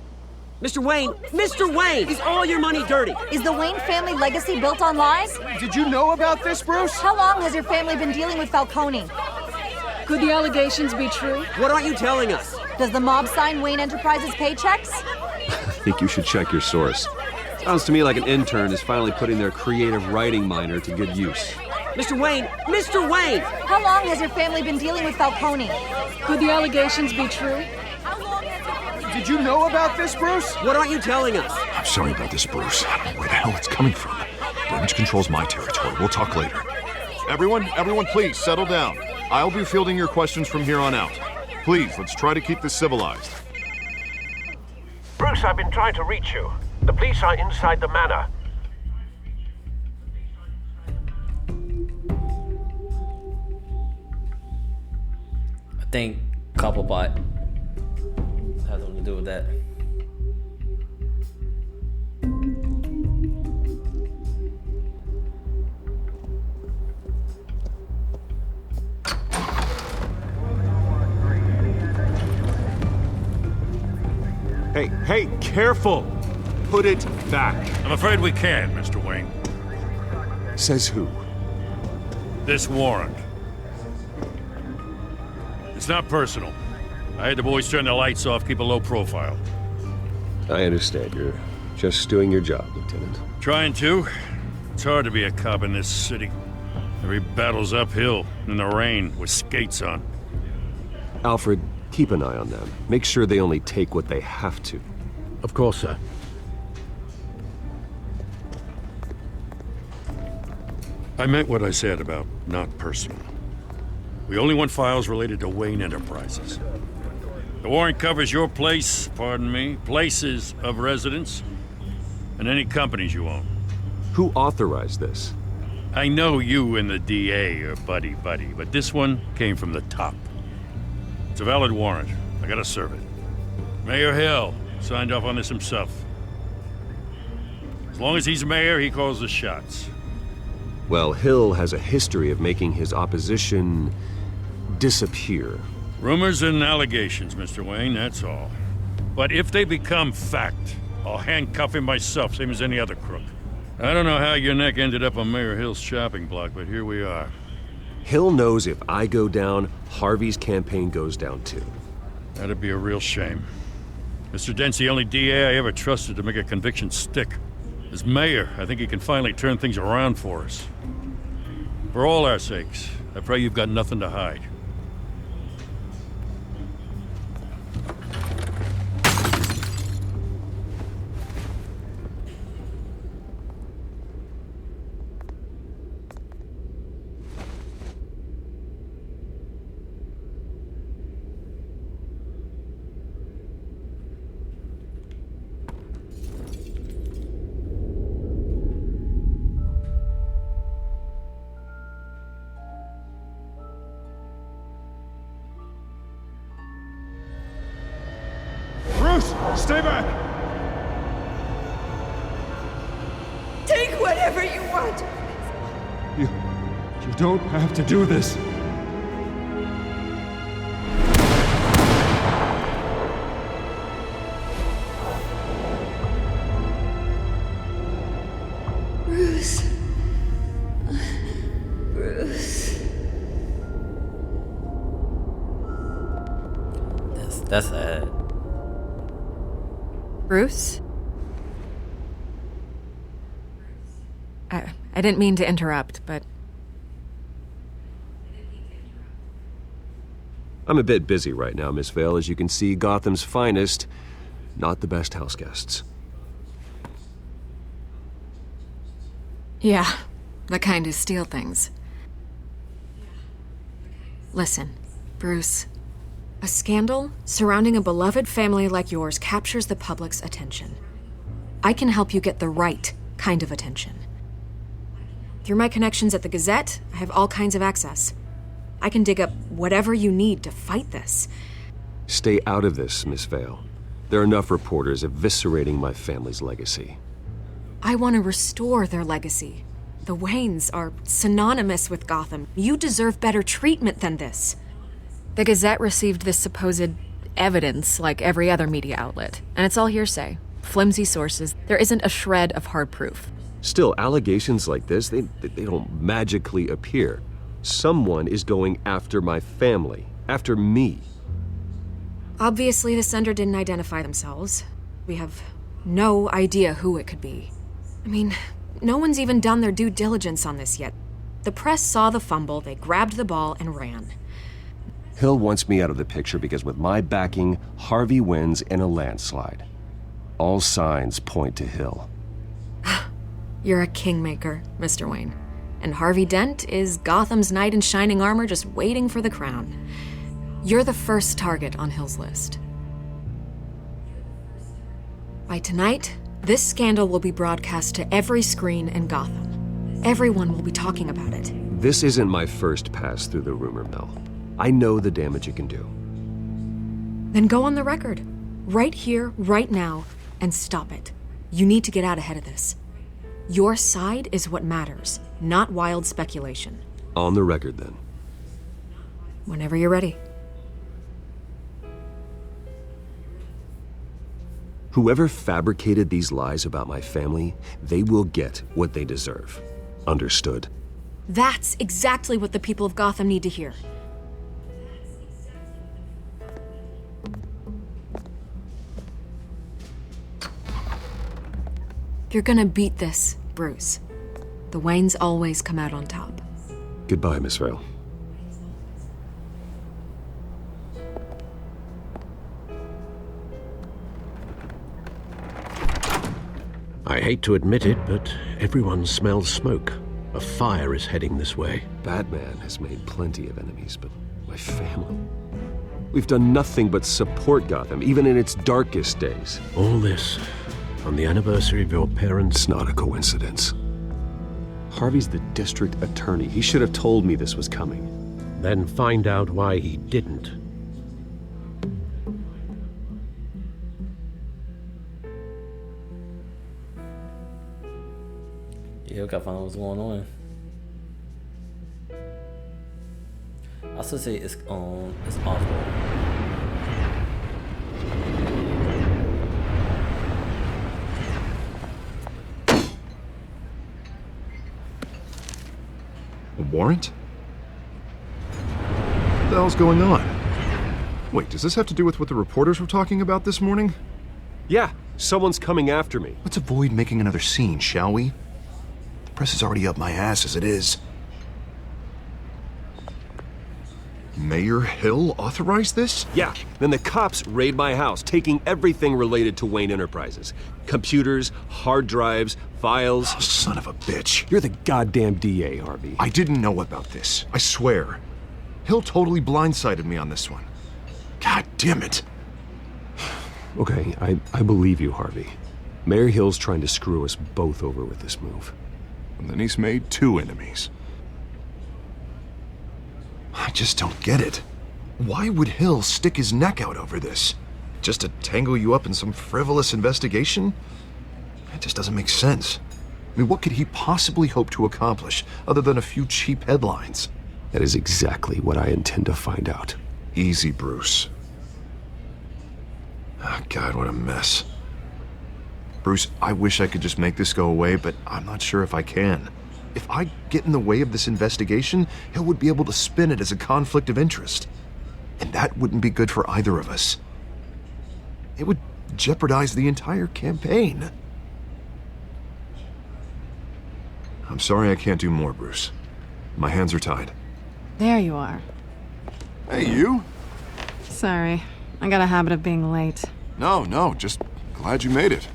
Mr. Wayne! Mr. Wayne! Is all your money dirty? Is the Wayne family legacy built on lies? Did you know about this, Bruce? How long has your family been dealing with Falcone? Could the allegations be true? What aren't you telling us? Does the mob sign Wayne Enterprises paychecks? I think you should check your source. Sounds to me like an intern is finally putting their creative writing minor to good use. Mr. Wayne! Mr. Wayne! How long has your family been dealing with Falcone? Could the allegations be true? Did you know about this, Bruce? What aren't you telling us? I'm sorry about this, Bruce. I don't know where the hell it's coming from. Damage control's my territory. We'll talk later. Everyone, please settle down. I'll be fielding your questions from here on out. Please, let's try to keep this civilized. Bruce, I've been trying to reach you. The police are inside the manor. I think Copperbot has something to do with that. Hey, careful! Put it back. I'm afraid we can't, Mr. Wayne. Says who? This warrant. It's not personal. I had the boys turn the lights off, keep a low profile. I understand. You're just doing your job, Lieutenant. Trying to. It's hard to be a cop in this city. Every battle's uphill, in the rain, with skates on. Alfred, keep an eye on them. Make sure they only take what they have to. Of course, sir. I meant what I said about not personal. We only want files related to Wayne Enterprises. The warrant covers your place, pardon me, places of residence, and any companies you own. Who authorized this? I know you and the DA are buddy-buddy, but this one came from the top. It's a valid warrant. I gotta serve it. Mayor Hill signed off on this himself. As long as he's mayor, he calls the shots. Well, Hill has a history of making his opposition disappear. Rumors and allegations, Mr. Wayne, that's all. But if they become fact, I'll handcuff him myself, same as any other crook. I don't know how your neck ended up on Mayor Hill's chopping block, but here we are. Hill knows if I go down, Harvey's campaign goes down too. That'd be a real shame. Mr. Dent's the only DA I ever trusted to make a conviction stick. As mayor, I think he can finally turn things around for us. For all our sakes, I pray you've got nothing to hide. Bruce, stay back! Take whatever you want. You don't have to do this. Bruce. Bruce. That's sad. Bruce? I didn't mean to interrupt, but... I'm a bit busy right now, Miss Vale. As you can see, Gotham's finest, not the best house guests. Yeah, the kind who steal things. Listen, Bruce. A scandal surrounding a beloved family like yours captures the public's attention. I can help you get the right kind of attention. Through my connections at the Gazette, I have all kinds of access. I can dig up whatever you need to fight this. Stay out of this, Miss Vale. There are enough reporters eviscerating my family's legacy. I want to restore their legacy. The Waynes are synonymous with Gotham. You deserve better treatment than this. The Gazette received this supposed evidence like every other media outlet, and it's all hearsay. Flimsy sources. There isn't a shred of hard proof. Still, allegations like this, they don't magically appear. Someone is going after my family, after me. Obviously, the sender didn't identify themselves. We have no idea who it could be. I mean, no one's even done their due diligence on this yet. The press saw the fumble, they grabbed the ball and ran. Hill wants me out of the picture because with my backing, Harvey wins in a landslide. All signs point to Hill. You're a kingmaker, Mr. Wayne. And Harvey Dent is Gotham's knight in shining armor just waiting for the crown. You're the first target on Hill's list. By tonight, this scandal will be broadcast to every screen in Gotham. Everyone will be talking about it. This isn't my first pass through the rumor mill. I know the damage it can do. Then go on the record. Right here, right now, and stop it. You need to get out ahead of this. Your side is what matters, not wild speculation. On the record, then. Whenever you're ready. Whoever fabricated these lies about my family, they will get what they deserve. Understood? That's exactly what the people of Gotham need to hear. You're gonna beat this, Bruce. The Waynes always come out on top. Goodbye, Miss Vale. I hate to admit it, but everyone smells smoke. A fire is heading this way. Batman has made plenty of enemies, but my family... We've done nothing but support Gotham, even in its darkest days. All this on the anniversary of your parents'... It's not a coincidence. Harvey's the district attorney. He should have told me this was coming. Then find out why he didn't. Yeah, we gotta find out what's going on. I should say it's awful. A warrant? What the hell's going on? Wait, does this have to do with what the reporters were talking about this morning? Yeah, someone's coming after me. Let's avoid making another scene, shall we? The press is already up my ass as it is. Mayor Hill authorized this? Yeah, then the cops raid my house, taking everything related to Wayne Enterprises. Computers, hard drives, files. Oh, son of a bitch. You're the goddamn DA, Harvey. I didn't know about this. I swear. Hill totally blindsided me on this one. God damn it. Okay, I believe you, Harvey. Mayor Hill's trying to screw us both over with this move. And then he's made two enemies. I just don't get it. Why would Hill stick his neck out over this? Just to tangle you up in some frivolous investigation? It just doesn't make sense. I mean, what could he possibly hope to accomplish other than a few cheap headlines? That is exactly what I intend to find out. Easy, Bruce. Oh, God, what a mess. Bruce, I wish I could just make this go away, but I'm not sure if I can. If I get in the way of this investigation, Hill would be able to spin it as a conflict of interest. And that wouldn't be good for either of us. It would jeopardize the entire campaign. I'm sorry I can't do more, Bruce. My hands are tied. There you are. Hey, you. Sorry. I got a habit of being late. No, just glad you made it.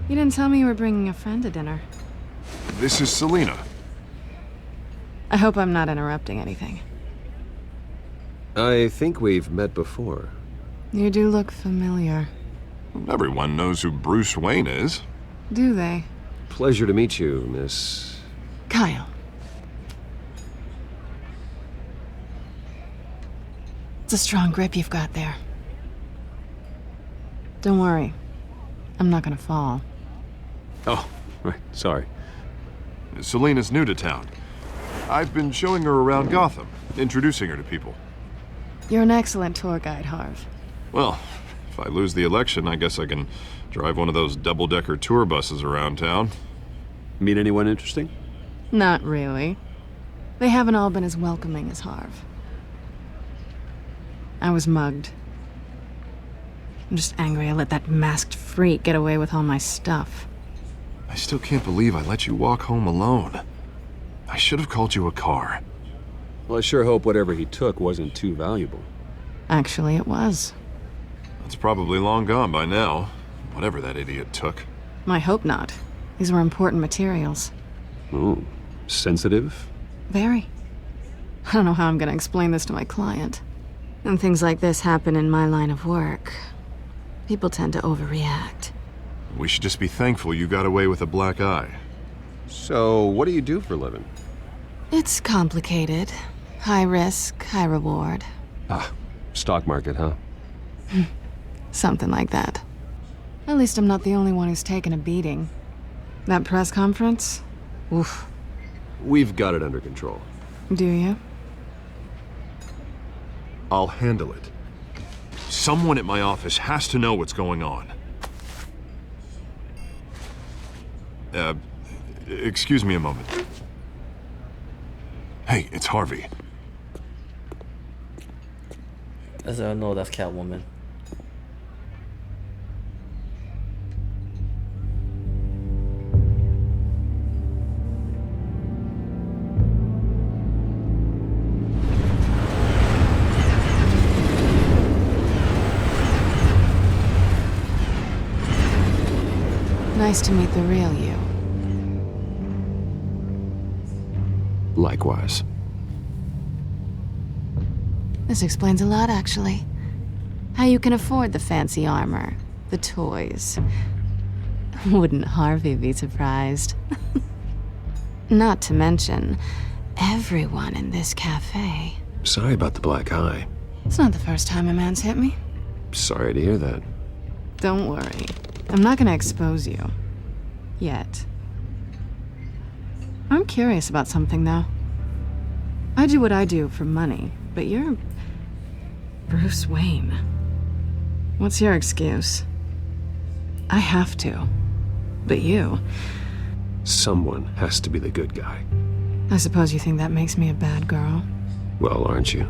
You didn't tell me you were bringing a friend to dinner. This is Selena. I hope I'm not interrupting anything. I think we've met before. You do look familiar. Everyone knows who Bruce Wayne is. Do they? Pleasure to meet you, Miss... Kyle. It's a strong grip you've got there. Don't worry. I'm not gonna fall. Oh, right, sorry. Selena's new to town. I've been showing her around Gotham, introducing her to people. You're an excellent tour guide, Harv. Well, if I lose the election, I guess I can drive one of those double-decker tour buses around town. Meet anyone interesting? Not really. They haven't all been as welcoming as Harv. I was mugged. I'm just angry I let that masked freak get away with all my stuff. I still can't believe I let you walk home alone. I should have called you a car. Well, I sure hope whatever he took wasn't too valuable. Actually, it was. It's probably long gone by now, whatever that idiot took. I hope not. These were important materials. Ooh, sensitive? Very. I don't know how I'm gonna explain this to my client. When things like this happen in my line of work, people tend to overreact. We should just be thankful you got away with a black eye. So, what do you do for a living? It's complicated. High risk, high reward. Ah, stock market, huh? Something like that. At least I'm not the only one who's taken a beating. That press conference? Oof. We've got it under control. Do you? I'll handle it. Someone at my office has to know what's going on. Excuse me a moment. Hey, it's Harvey. As I know, that's Catwoman. Nice to meet the real you. Likewise. This explains a lot, actually. How you can afford the fancy armor, the toys. Wouldn't Harvey be surprised? Not to mention, everyone in this cafe. Sorry about the black eye. It's not the first time a man's hit me. Sorry to hear that. Don't worry. I'm not gonna expose you. Yet. I'm curious about something, though. I do what I do for money, but you're... Bruce Wayne. What's your excuse? I have to. But you... Someone has to be the good guy. I suppose you think that makes me a bad girl? Well, aren't you?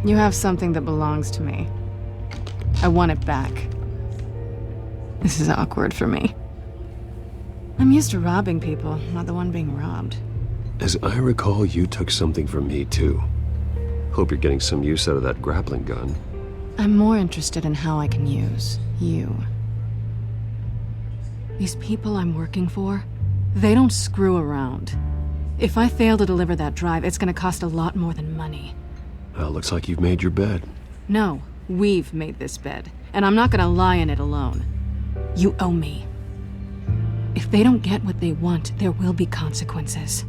You have something that belongs to me. I want it back. This is awkward for me. I'm used to robbing people, not the one being robbed. As I recall, you took something from me, too. Hope you're getting some use out of that grappling gun. I'm more interested in how I can use you. These people I'm working for, they don't screw around. If I fail to deliver that drive, it's gonna cost a lot more than money. Well, looks like you've made your bed. No, we've made this bed, and I'm not gonna lie in it alone. You owe me. If they don't get what they want, there will be consequences.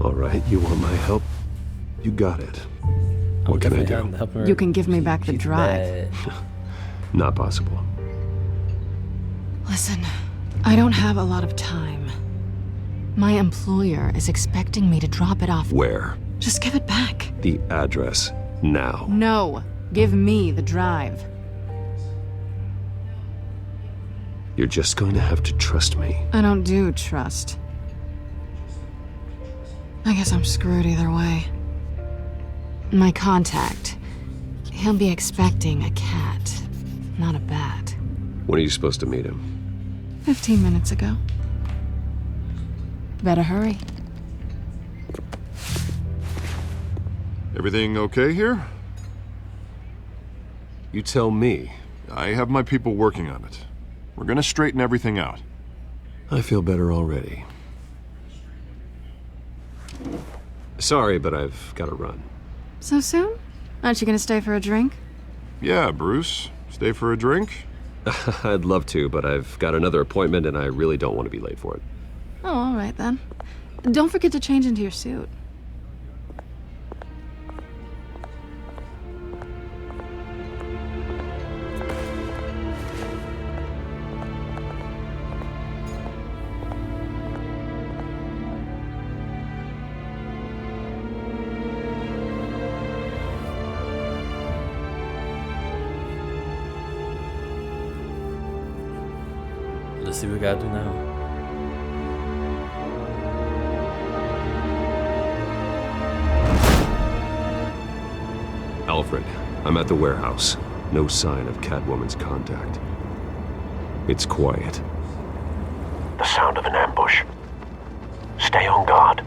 All right, you want my help? You got it. What can I do? You can give me back the drive. Not possible. Listen, I don't have a lot of time. My employer is expecting me to drop it off. Where? Just give it back. The address, now. No, give me the drive. You're just going to have to trust me. I don't do trust. I guess I'm screwed either way. My contact, he'll be expecting a cat. not a bat. When are you supposed to meet him? 15 minutes ago. Better hurry. Everything okay here? You tell me. I have my people working on it. We're gonna straighten everything out. I feel better already. Sorry, but I've got to run. So soon? Aren't you gonna stay for a drink? Yeah, Bruce. Stay for a drink? I'd love to, but I've got another appointment and I really don't want to be late for it. Oh, all right then. Don't forget to change into your suit. Let's see what we gotta do now. Alfred, I'm at the warehouse. No sign of Catwoman's contact. It's quiet. The sound of an ambush. Stay on guard.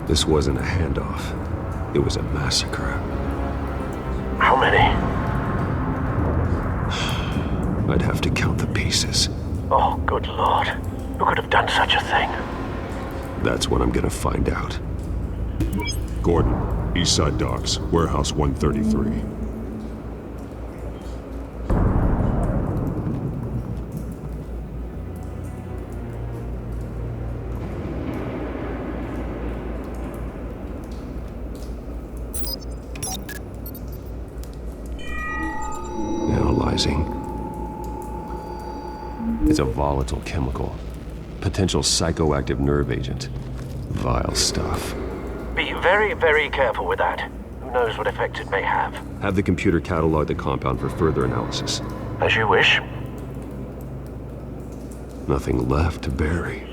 This wasn't a handoff. It was a massacre. How many? I'd have to count the pieces. Oh, good lord. Who could have done such a thing? That's what I'm gonna find out. Gordon, Eastside Docks, Warehouse 133. Analyzing. It's a volatile chemical. Potential psychoactive nerve agent. Vile stuff. Be very, very careful with that. Who knows what effect it may have. Have the computer catalog the compound for further analysis. As you wish. Nothing left to bury.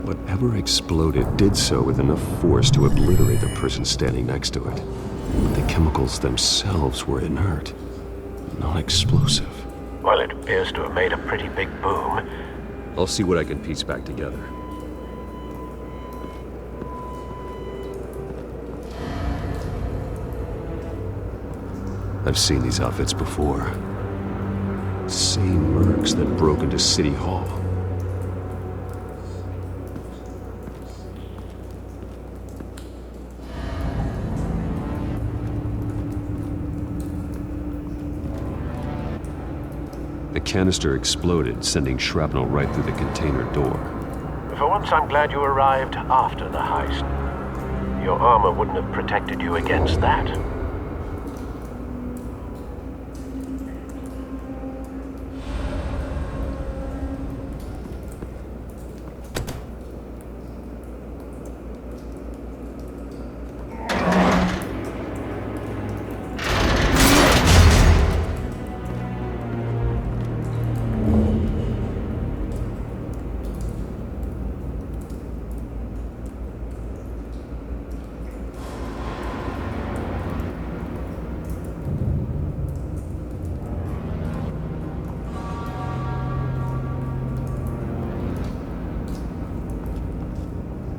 Whatever exploded did so with enough force to obliterate the person standing next to it. But the chemicals themselves were inert, non-explosive. Well, it appears to have made a pretty big boom. I'll see what I can piece back together. I've seen these outfits before. Same mercs that broke into City Hall. The canister exploded, sending shrapnel right through the container door. For once, I'm glad you arrived after the heist. Your armor wouldn't have protected you against that.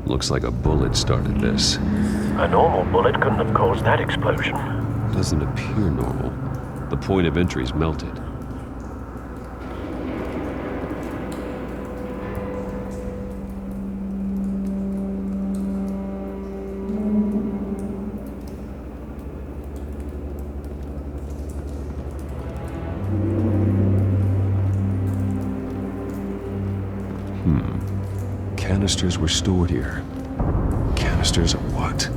Looks like a bullet started this. A normal bullet couldn't have caused that explosion. Doesn't appear normal. The point of entry's melted. Canisters were stored here. Canisters of what?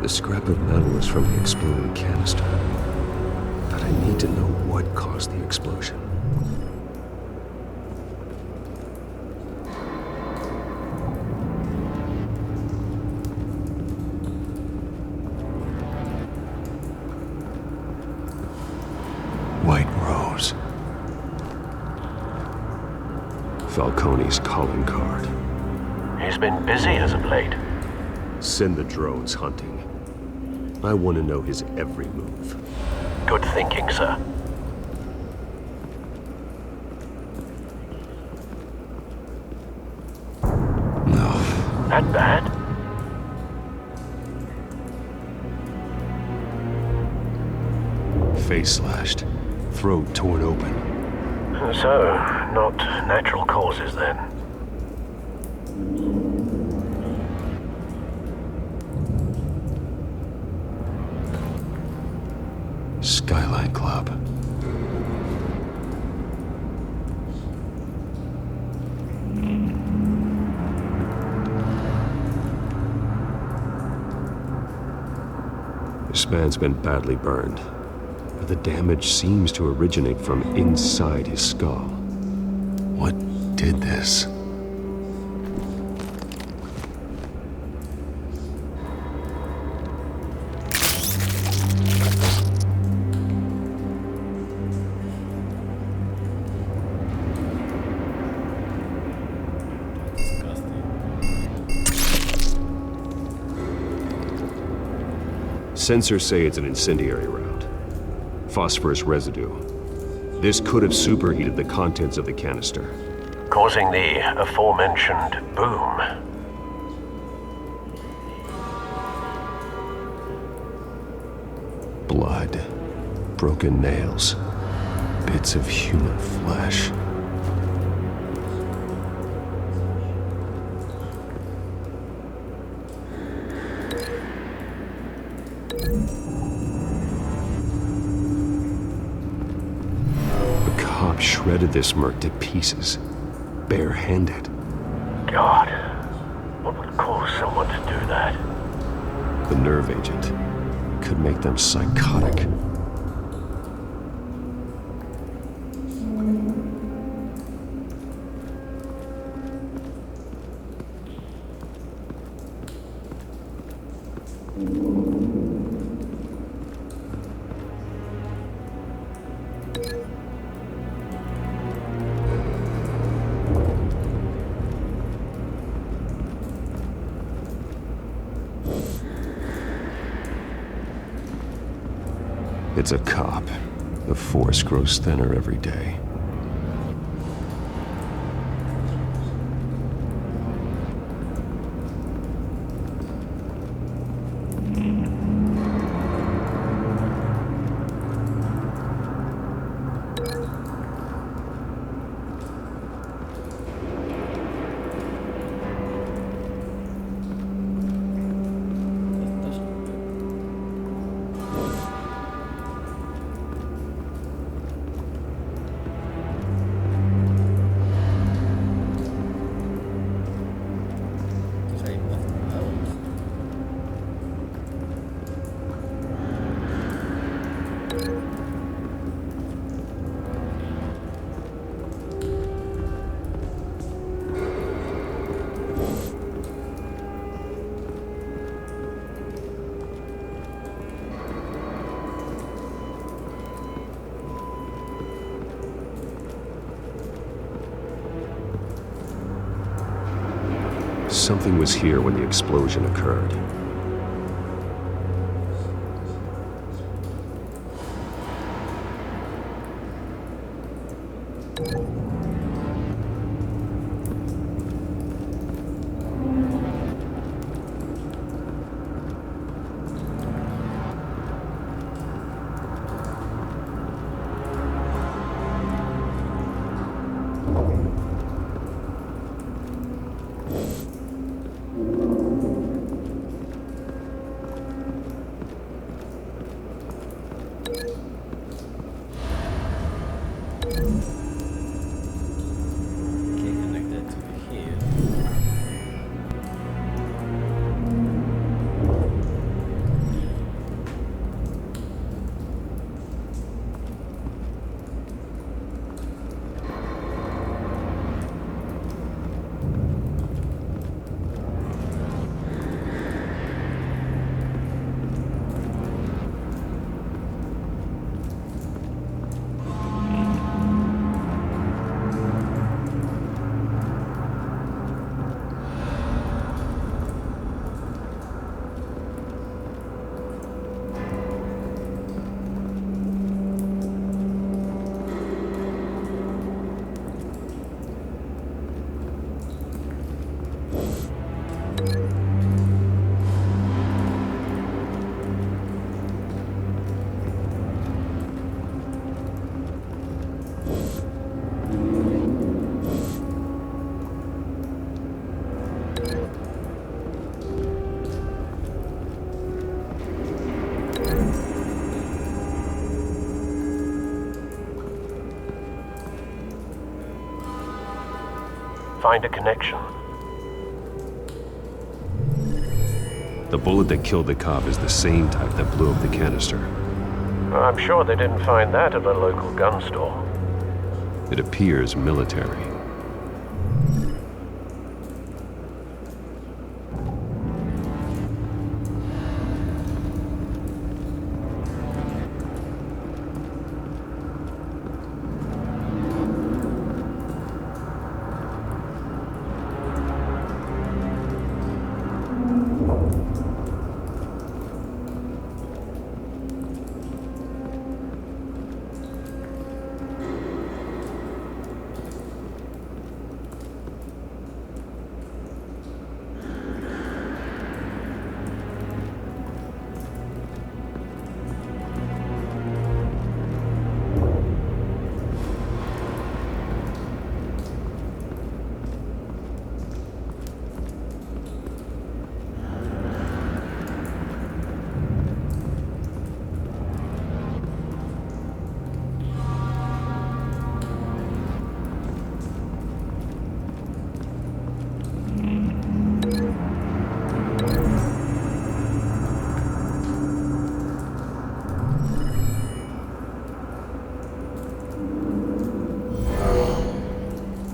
The scrap of metal is from the exploding canister. But I need to know what caused the explosion. White Rose. Falcone's calling card. He's been busy as of late. Send the drones hunting. I want to know his every move. Good thinking, sir. No. That bad? Face slashed. Throat torn open. So, not natural causes then. Skyline Club. This man's been badly burned, but the damage seems to originate from inside his skull. What did this? Sensors say it's an incendiary round. Phosphorus residue. This could have superheated the contents of the canister, Causing the aforementioned boom. Blood. Broken nails. Bits of human flesh. Shredded this merc to pieces, barehanded. God, what would cause someone to do that? The nerve agent could make them psychotic. It's a cop. The force grows thinner every day. Something was here when the explosion occurred. find a connection. The bullet that killed the cop is the same type that blew up the canister. I'm sure they didn't find that at a local gun store. It appears military.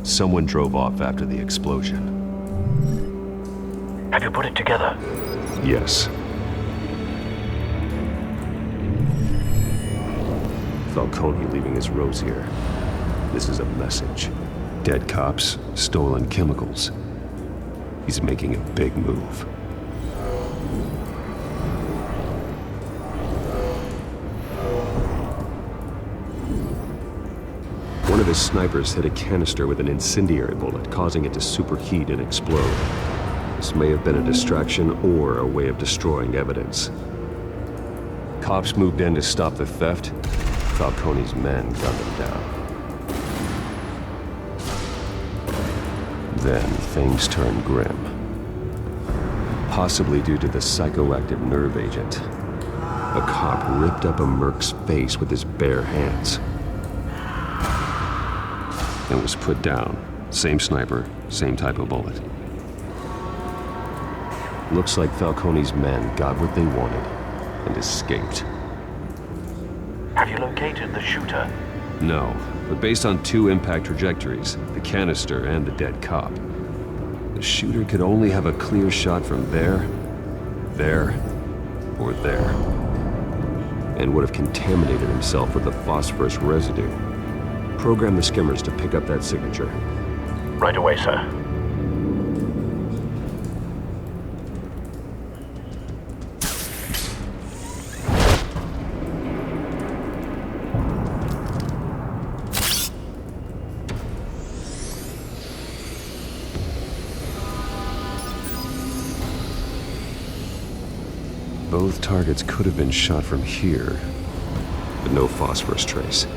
Someone drove off after the explosion. Have you put it together? Yes. Falcone leaving his rose here. This is a message. Dead cops, stolen chemicals. He's making a big move. One of his snipers hit a canister with an incendiary bullet, causing it to superheat and explode. This may have been a distraction or a way of destroying evidence. Cops moved in to stop the theft. Falcone's men gunned them down. Then things turned grim. Possibly due to the psychoactive nerve agent. A cop ripped up a merc's face with his bare hands. And was put down. Same sniper, same type of bullet. Looks like Falcone's men got what they wanted and escaped. Have you located the shooter? No, but based on two impact trajectories, the canister and the dead cop, the shooter could only have a clear shot from there, or there, and would have contaminated himself with the phosphorus residue. Program the skimmers to pick up that signature. Right away, sir. Both targets could have been shot from here, but no phosphorus trace.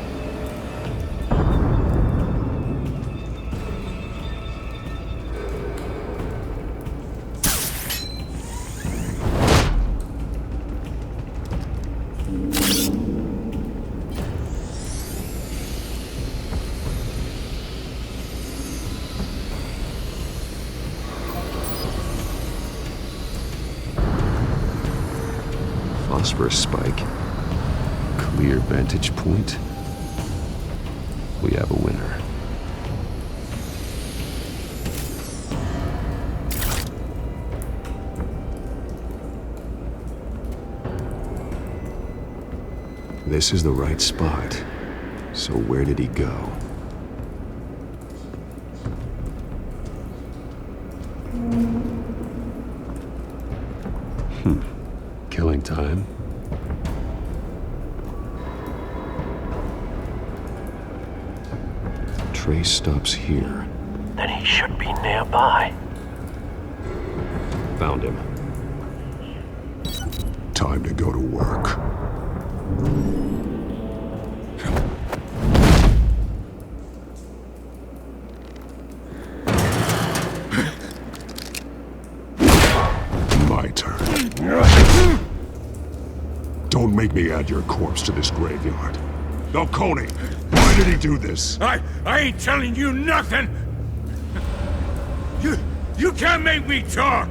Phosphorus spike. Clear vantage point. We have a winner. This is the right spot. So where did he go? Killing time. Trace stops here. Then he should be nearby. Found him. Time to go to work. My turn. Don't make me add your corpse to this graveyard. Falcone, why did he do this? I ain't telling you nothing! You can't make me talk!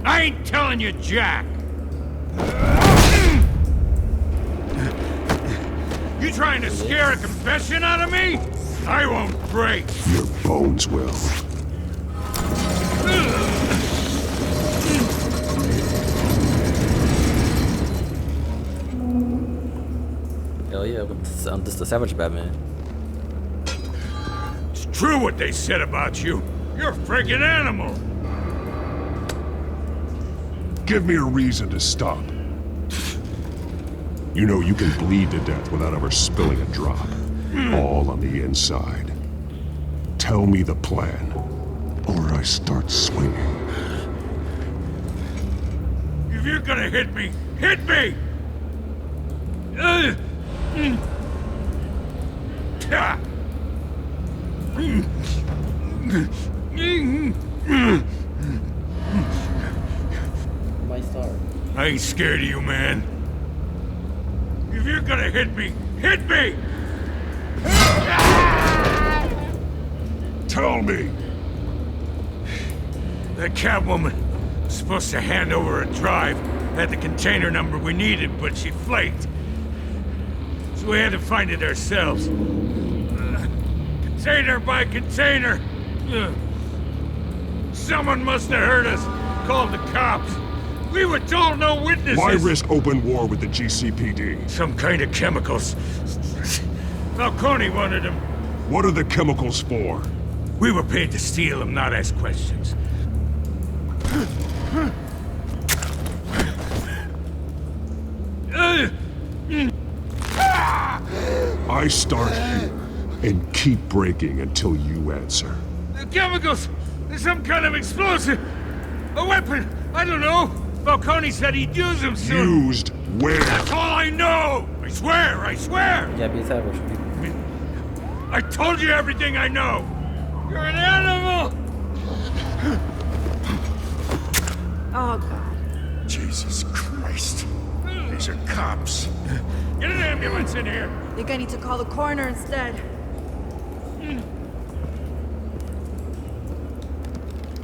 I ain't telling you jack! You trying to scare a confession out of me? I won't break! Your bones will. Hell yeah, I'm just a savage Batman. It's true what they said about you. You're a freaking animal! Give me a reason to stop. You know you can bleed to death without ever spilling a drop. All on the inside. Tell me the plan, or I start swinging. If you're gonna hit me, hit me! My star. I ain't scared of you, man. If you're gonna hit me, hit me! Tell me! That Catwoman was supposed to hand over a drive, had the container number we needed, but she flaked. So we had to find it ourselves. Container by container. Someone must have heard us, called the cops. We were told no witnesses. Why risk open war with the GCPD? Some kind of chemicals. Falcone wanted them. What are the chemicals for? We were paid to steal them, not ask questions. I start here and keep breaking until you answer. The chemicals! There's some kind of explosive! A weapon! I don't know! Falcone said he'd use them soon! Used where? That's all I know! I swear! I swear! Yeah, be savage. I told you everything I know! You're an animal! Oh, God. Jesus Christ. These are cops. Get an ambulance in here! I think I need to call the coroner instead.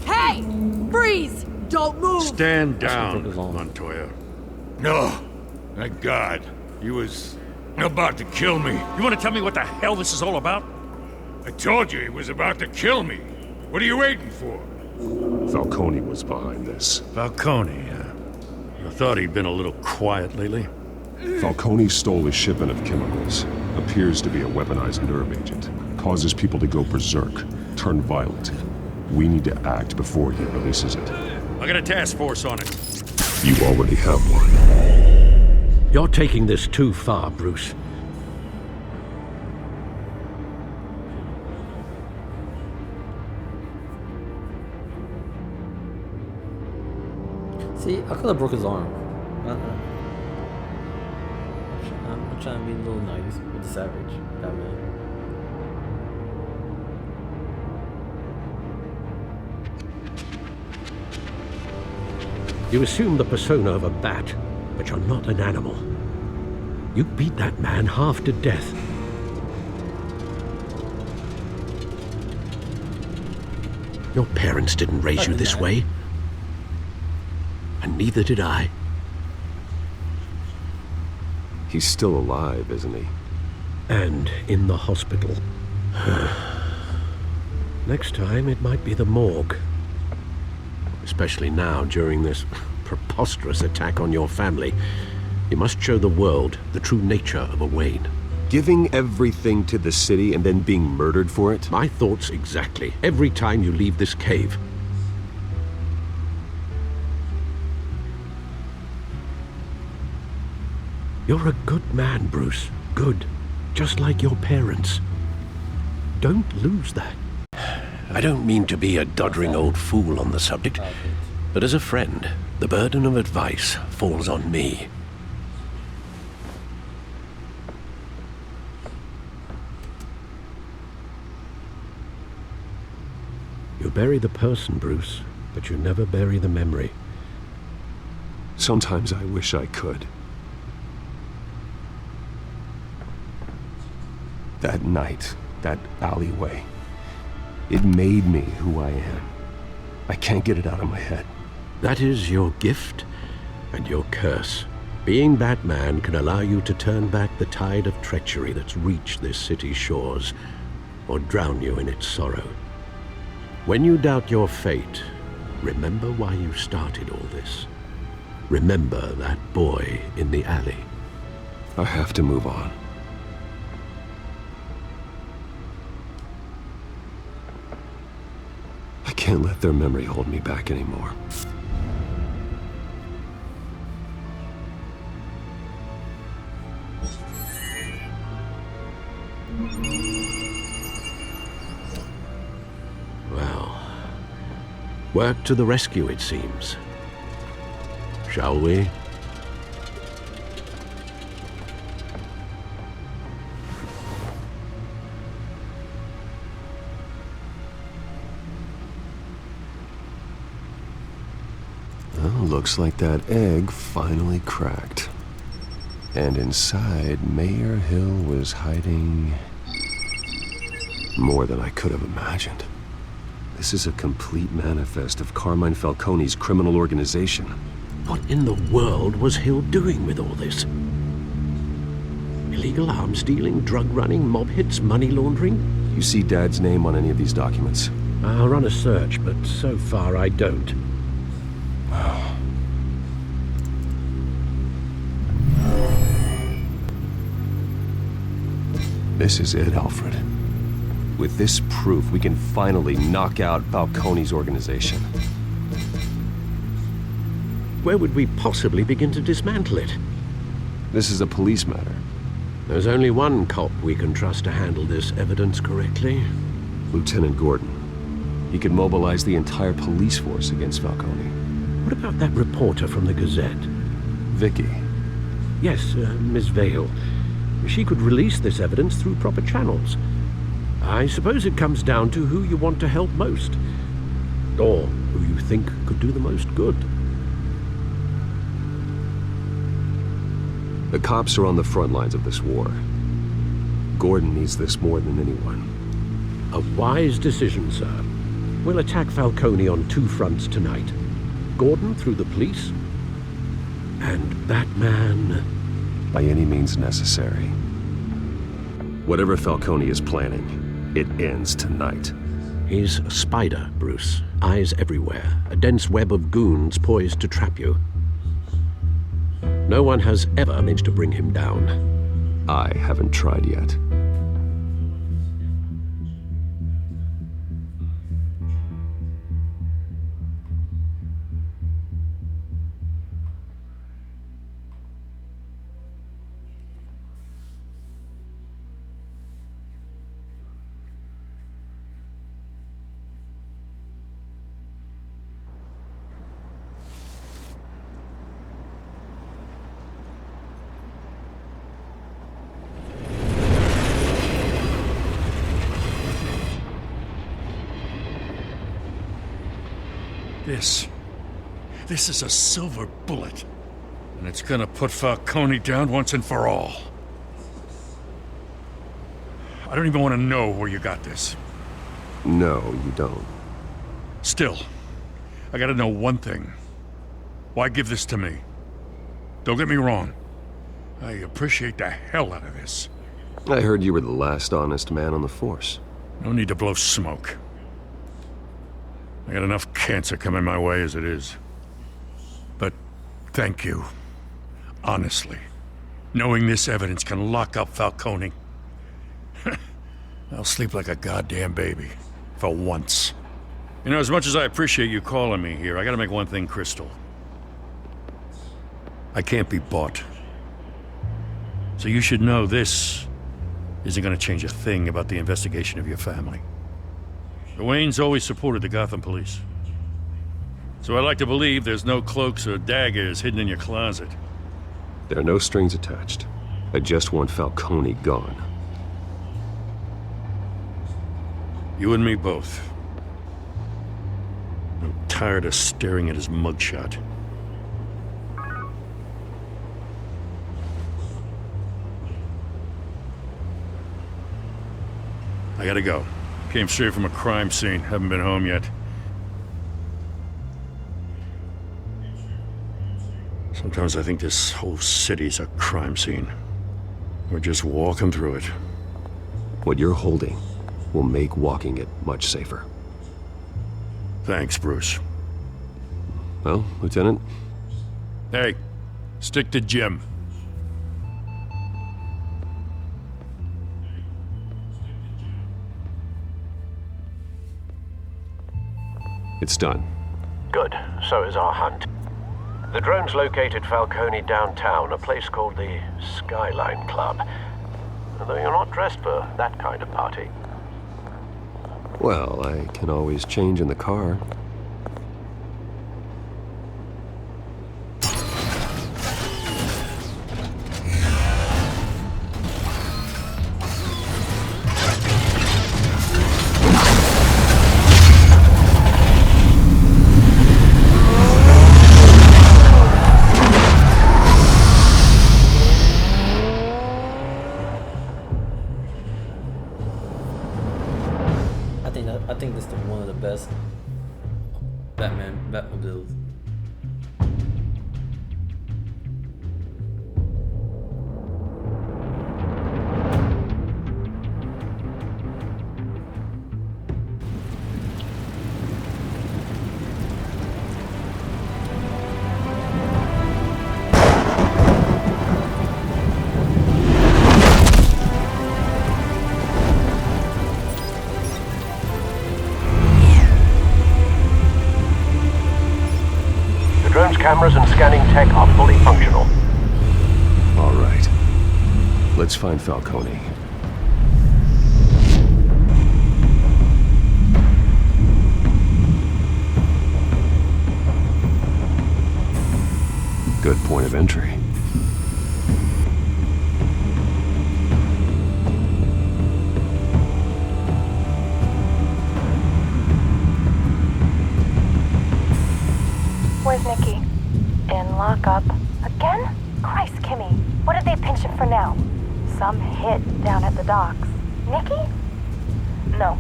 Hey! Freeze! Don't move! Stand down, Montoya. No. Thank God. He was about to kill me. You want to tell me what the hell this is all about? I told you he was about to kill me. What are you waiting for? Falcone was behind this. Falcone, I thought he'd been a little quiet lately. Falcone stole a shipment of chemicals. Appears to be a weaponized nerve agent. Causes people to go berserk, turn violent. We need to act before he releases it. I got a task force on it. You already have one. You're taking this too far, Bruce. See, I could have broke his arm. I'm trying to be a little nice with the savage Batman. You assume the persona of a bat, but you're not an animal. You beat that man half to death. Your parents didn't raise you this way. And neither did I. He's still alive, isn't he? And in the hospital. Next time, it might be the morgue. Especially now, during this preposterous attack on your family. You must show the world the true nature of a Wayne. Giving everything to the city and then being murdered for it? My thoughts exactly. Every time you leave this cave. You're a good man, Bruce. Good. Just like your parents. Don't lose that. I don't mean to be a doddering old fool on the subject, but as a friend, the burden of advice falls on me. You bury the person, Bruce, but you never bury the memory. Sometimes I wish I could. That night, that alleyway, it made me who I am. I can't get it out of my head. That is your gift and your curse. Being Batman can allow you to turn back the tide of treachery that's reached this city's shores, or drown you in its sorrow. When you doubt your fate, remember why you started all this. Remember that boy in the alley. I have to move on. I can't let their memory hold me back anymore. Well, work to the rescue, it seems. Shall we? Well, looks like that egg finally cracked. And inside, Mayor Hill was hiding more than I could have imagined. This is a complete manifest of Carmine Falcone's criminal organization. What in the world was Hill doing with all this? Illegal arms dealing, drug running, mob hits, money laundering? You see Dad's name on any of these documents? I'll run a search, but so far I don't. This is it, Alfred. With this proof, we can finally knock out Falcone's organization. Where would we possibly begin to dismantle it? This is a police matter. There's only one cop we can trust to handle this evidence correctly. Lieutenant Gordon. He could mobilize the entire police force against Falcone. What about that reporter from the Gazette? Vicky. Yes, Miss Vale. She could release this evidence through proper channels. I suppose it comes down to who you want to help most. Or who you think could do the most good. The cops are on the front lines of this war. Gordon needs this more than anyone. A wise decision, sir. We'll attack Falcone on two fronts tonight. Gordon through the police, and Batman... by any means necessary. Whatever Falcone is planning, it ends tonight. He's a spider, Bruce. Eyes everywhere. A dense web of goons poised to trap you. No one has ever managed to bring him down. I haven't tried yet. This is a silver bullet. And it's gonna put Falcone down once and for all. I don't even want to know where you got this. No, you don't. Still, I gotta know one thing. Why give this to me? Don't get me wrong. I appreciate the hell out of this. I heard you were the last honest man on the force. No need to blow smoke. I got enough cancer coming my way as it is. But thank you. Honestly. Knowing this evidence can lock up Falcone. I'll sleep like a goddamn baby. For once. You know, as much as I appreciate you calling me here, I gotta make one thing crystal. I can't be bought. So you should know this isn't gonna change a thing about the investigation of your family. The Waynes always supported the Gotham police. So I like to believe there's no cloaks or daggers hidden in your closet. There are no strings attached. I just want Falcone gone. You and me both. I'm tired of staring at his mugshot. I gotta go. Came straight from a crime scene. Haven't been home yet. Sometimes I think this whole city's a crime scene. We're just walking through it. What you're holding will make walking it much safer. Thanks, Bruce. Well, Lieutenant? Hey, stick to Jim. It's done. Good. So is our hunt. The drone's located Falcone downtown, a place called the Skyline Club. Although you're not dressed for that kind of party. Well, I can always change in the car. I think this is one of the best Batmobiles. Cameras and scanning tech are fully functional. All right. Let's find Falcone. Good point of entry. Where's Nikki? In lockup. Again? Christ, Kimmy. What did they pinch him for now? Some hit down at the docks. Nikki? No.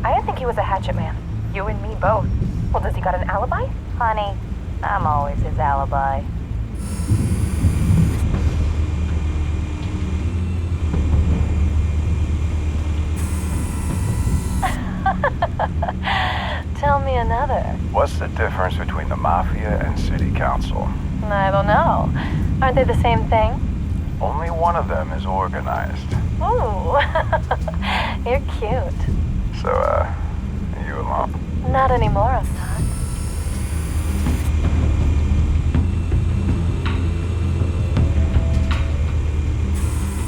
I didn't think he was a hatchet man. You and me both. Well, does he got an alibi? Honey, I'm always his alibi. Tell me another. What's the difference between the Mafia and City Council? I don't know. Aren't they the same thing? Only one of them is organized. Ooh. You're cute. So, are you alone? Not anymore, I'm not.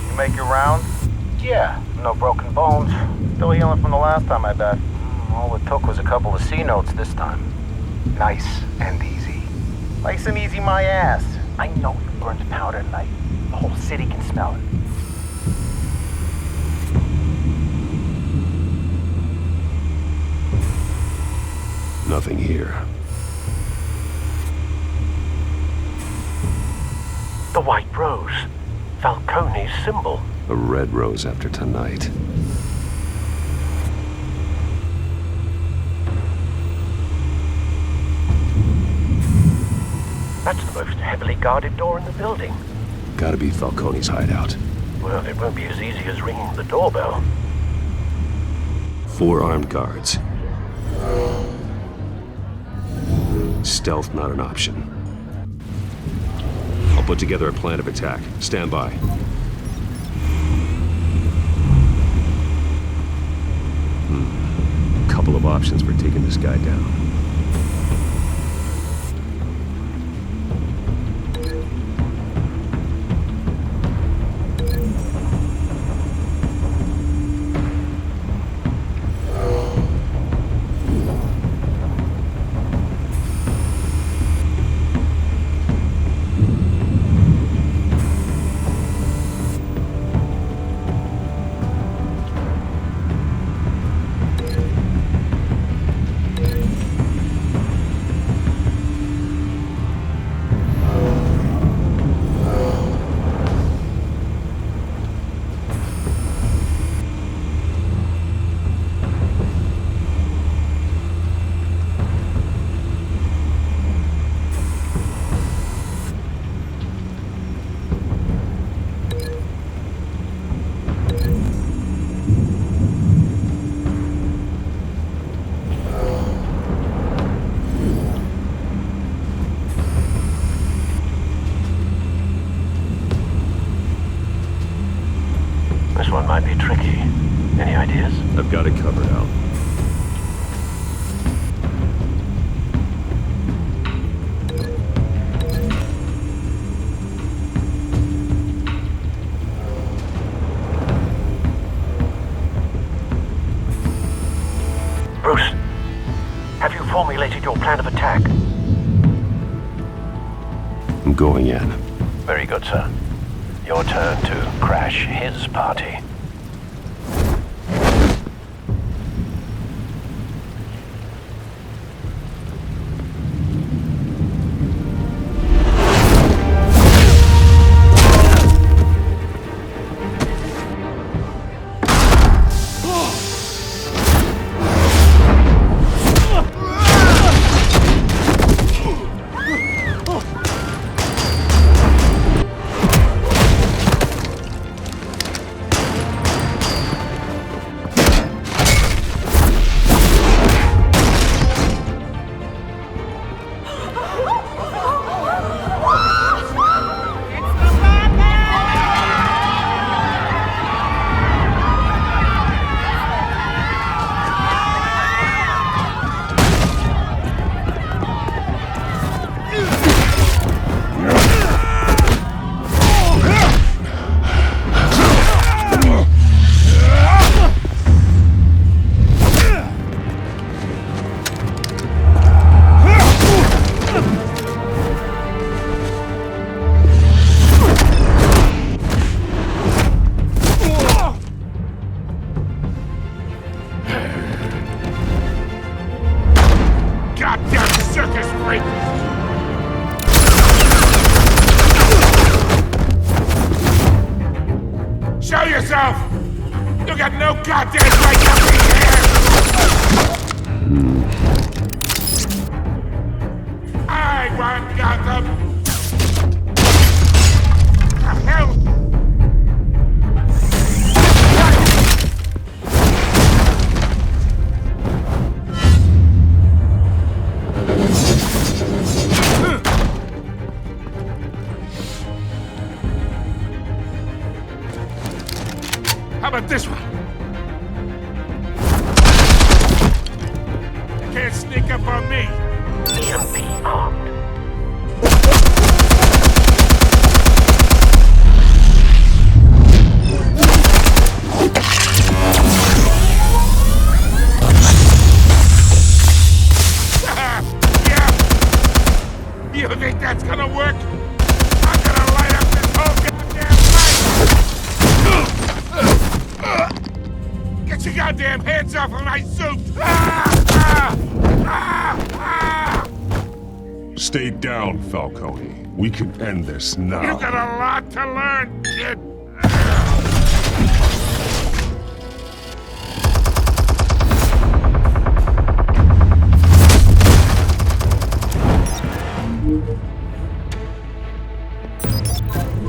You make your rounds? Yeah, no broken bones. Still healing from the last time, I bet. All it took was a couple of C notes this time. Nice and easy. Nice and easy my ass. I know you burned powder tonight. The whole city can smell it. Nothing here. The White Rose. Falcone's symbol. A red rose after tonight. That's the most heavily guarded door in the building. Gotta be Falcone's hideout. Well, it won't be as easy as ringing the doorbell. 4 armed guards. Stealth not an option. I'll put together a plan of attack. Stand by. Couple of options for taking this guy down. I've got it covered, Al. Bruce, have you formulated your plan of attack? I'm going in. Very good, sir. Your turn to crash his party. Show yourself! You got no goddamn right to be here! I want Gotham! The hell? How about this one? You can't sneak up on me. EMP armed. Yeah. You think that's gonna work? I'm gonna light up this whole goddamn place! Get your goddamn hands off of my suit! Stay down, Falcone. We can end this now. You got a lot to learn, kid.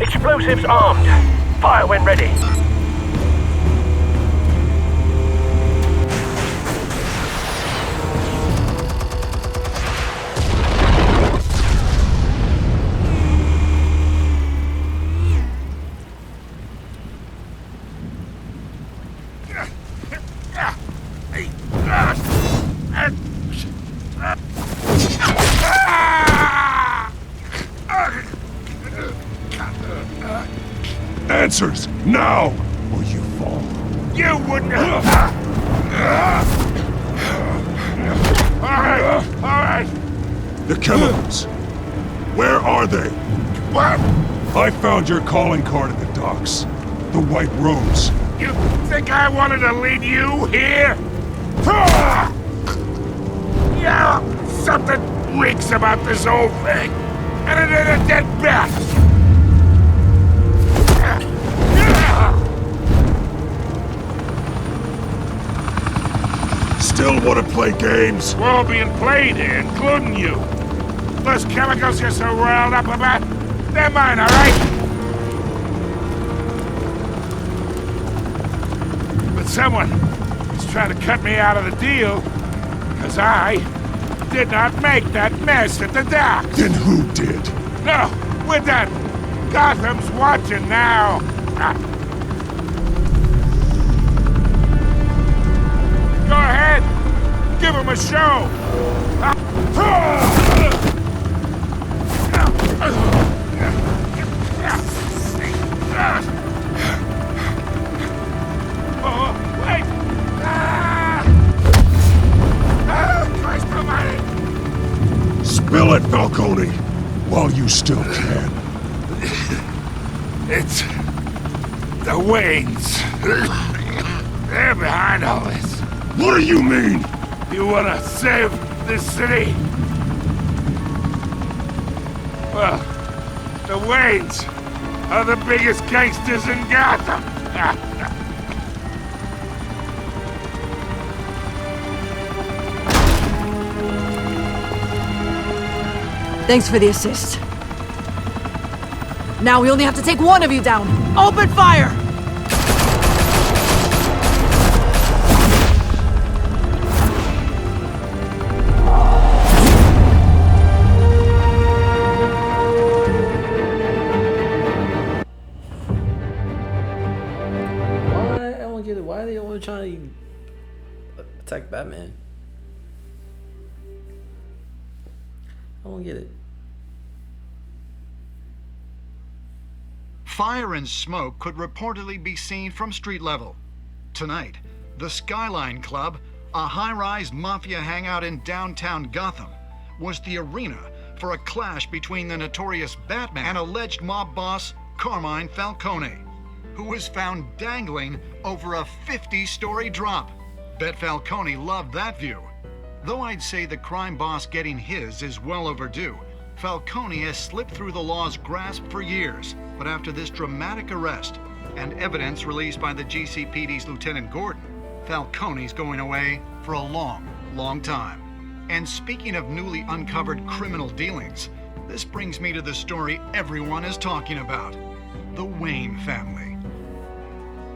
Explosives armed. Fire when ready. Answers, now, or you fall. You wouldn't. All right. The chemicals. Where are they? What? I found your calling card at the docks. The White Rose. You think I wanted to lead you here? Yeah, something reeks about this whole thing, and it ain't a dead bat. Still want to play games? We're all being played here, including you. Those chemicals you're so riled up about, they're mine, all right? But someone is trying to cut me out of the deal, because I did not make that mess at the docks. Then who did? No, we're done. Gotham's watching now. a show! Oh, wait! Christ almighty! Spill it, Falcone, while you still can. It's the Waynes. They're behind all this. What do you mean? You wanna save this city? Well, the Waynes are the biggest gangsters in Gotham. Thanks for the assist. Now we only have to take one of you down. Open fire! Why? I don't get it. Why are they always trying to attack Batman? I don't get it. Fire and smoke could reportedly be seen from street level. Tonight, the Skyline Club, a high-rise mafia hangout in downtown Gotham, was the arena for a clash between the notorious Batman and alleged mob boss Carmine Falcone, who was found dangling over a 50-story drop. Bet Falcone loved that view. Though I'd say the crime boss getting his is well overdue, Falcone has slipped through the law's grasp for years. But after this dramatic arrest and evidence released by the GCPD's Lieutenant Gordon, Falcone's going away for a long, long time. And speaking of newly uncovered criminal dealings, this brings me to the story everyone is talking about: the Wayne family.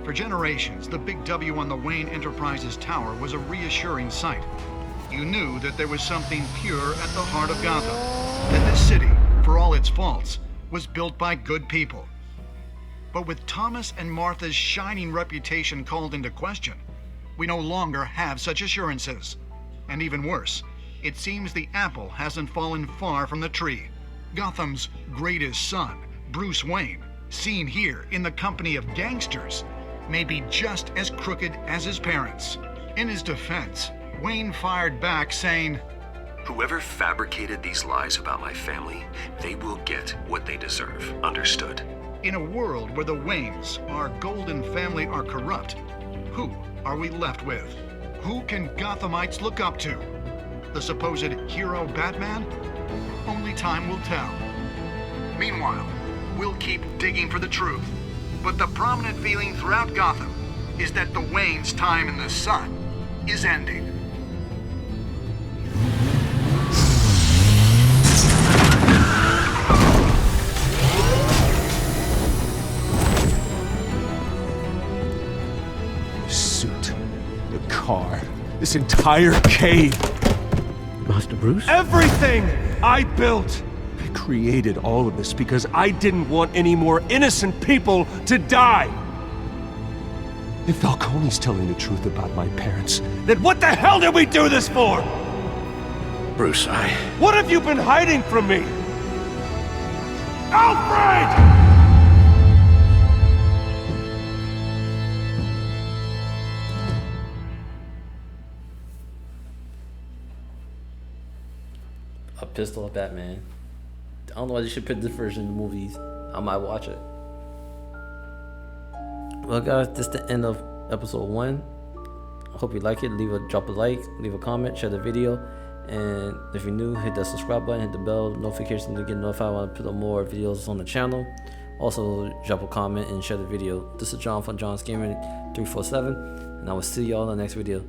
For generations, the big W on the Wayne Enterprises Tower was a reassuring sight. You knew that there was something pure at the heart of Gotham, that this city, for all its faults, was built by good people. But with Thomas and Martha's shining reputation called into question, we no longer have such assurances. And even worse, it seems the apple hasn't fallen far from the tree. Gotham's greatest son, Bruce Wayne, seen here in the company of gangsters, may be just as crooked as his parents. In his defense, Wayne fired back saying, "Whoever fabricated these lies about my family, they will get what they deserve. Understood?" in a world where the Waynes, our golden family, are corrupt, who are we left with? Who can Gothamites look up to? The supposed hero Batman? Only time will tell. Meanwhile, we'll keep digging for the truth. But the prominent feeling throughout Gotham is that the Waynes' time in the sun is ending. The suit, the car, this entire cave. Master Bruce? Everything I built! I created all of this because I didn't want any more innocent people to die! If Falcone's telling the truth about my parents, then what the hell did we do this for? Bruce, What have you been hiding from me? Alfred! A pistol of Batman. I don't know why they should put this version in the movies. I might watch it. Well, guys, this is the end of episode 1. I hope you like it. Drop a like, leave a comment, share the video, and if you're new, hit that subscribe button, hit the bell notification to get notified when I put up more videos on the channel. Also, drop a comment and share the video. This is John from John's Gaming 347, and I will see y'all in the next video.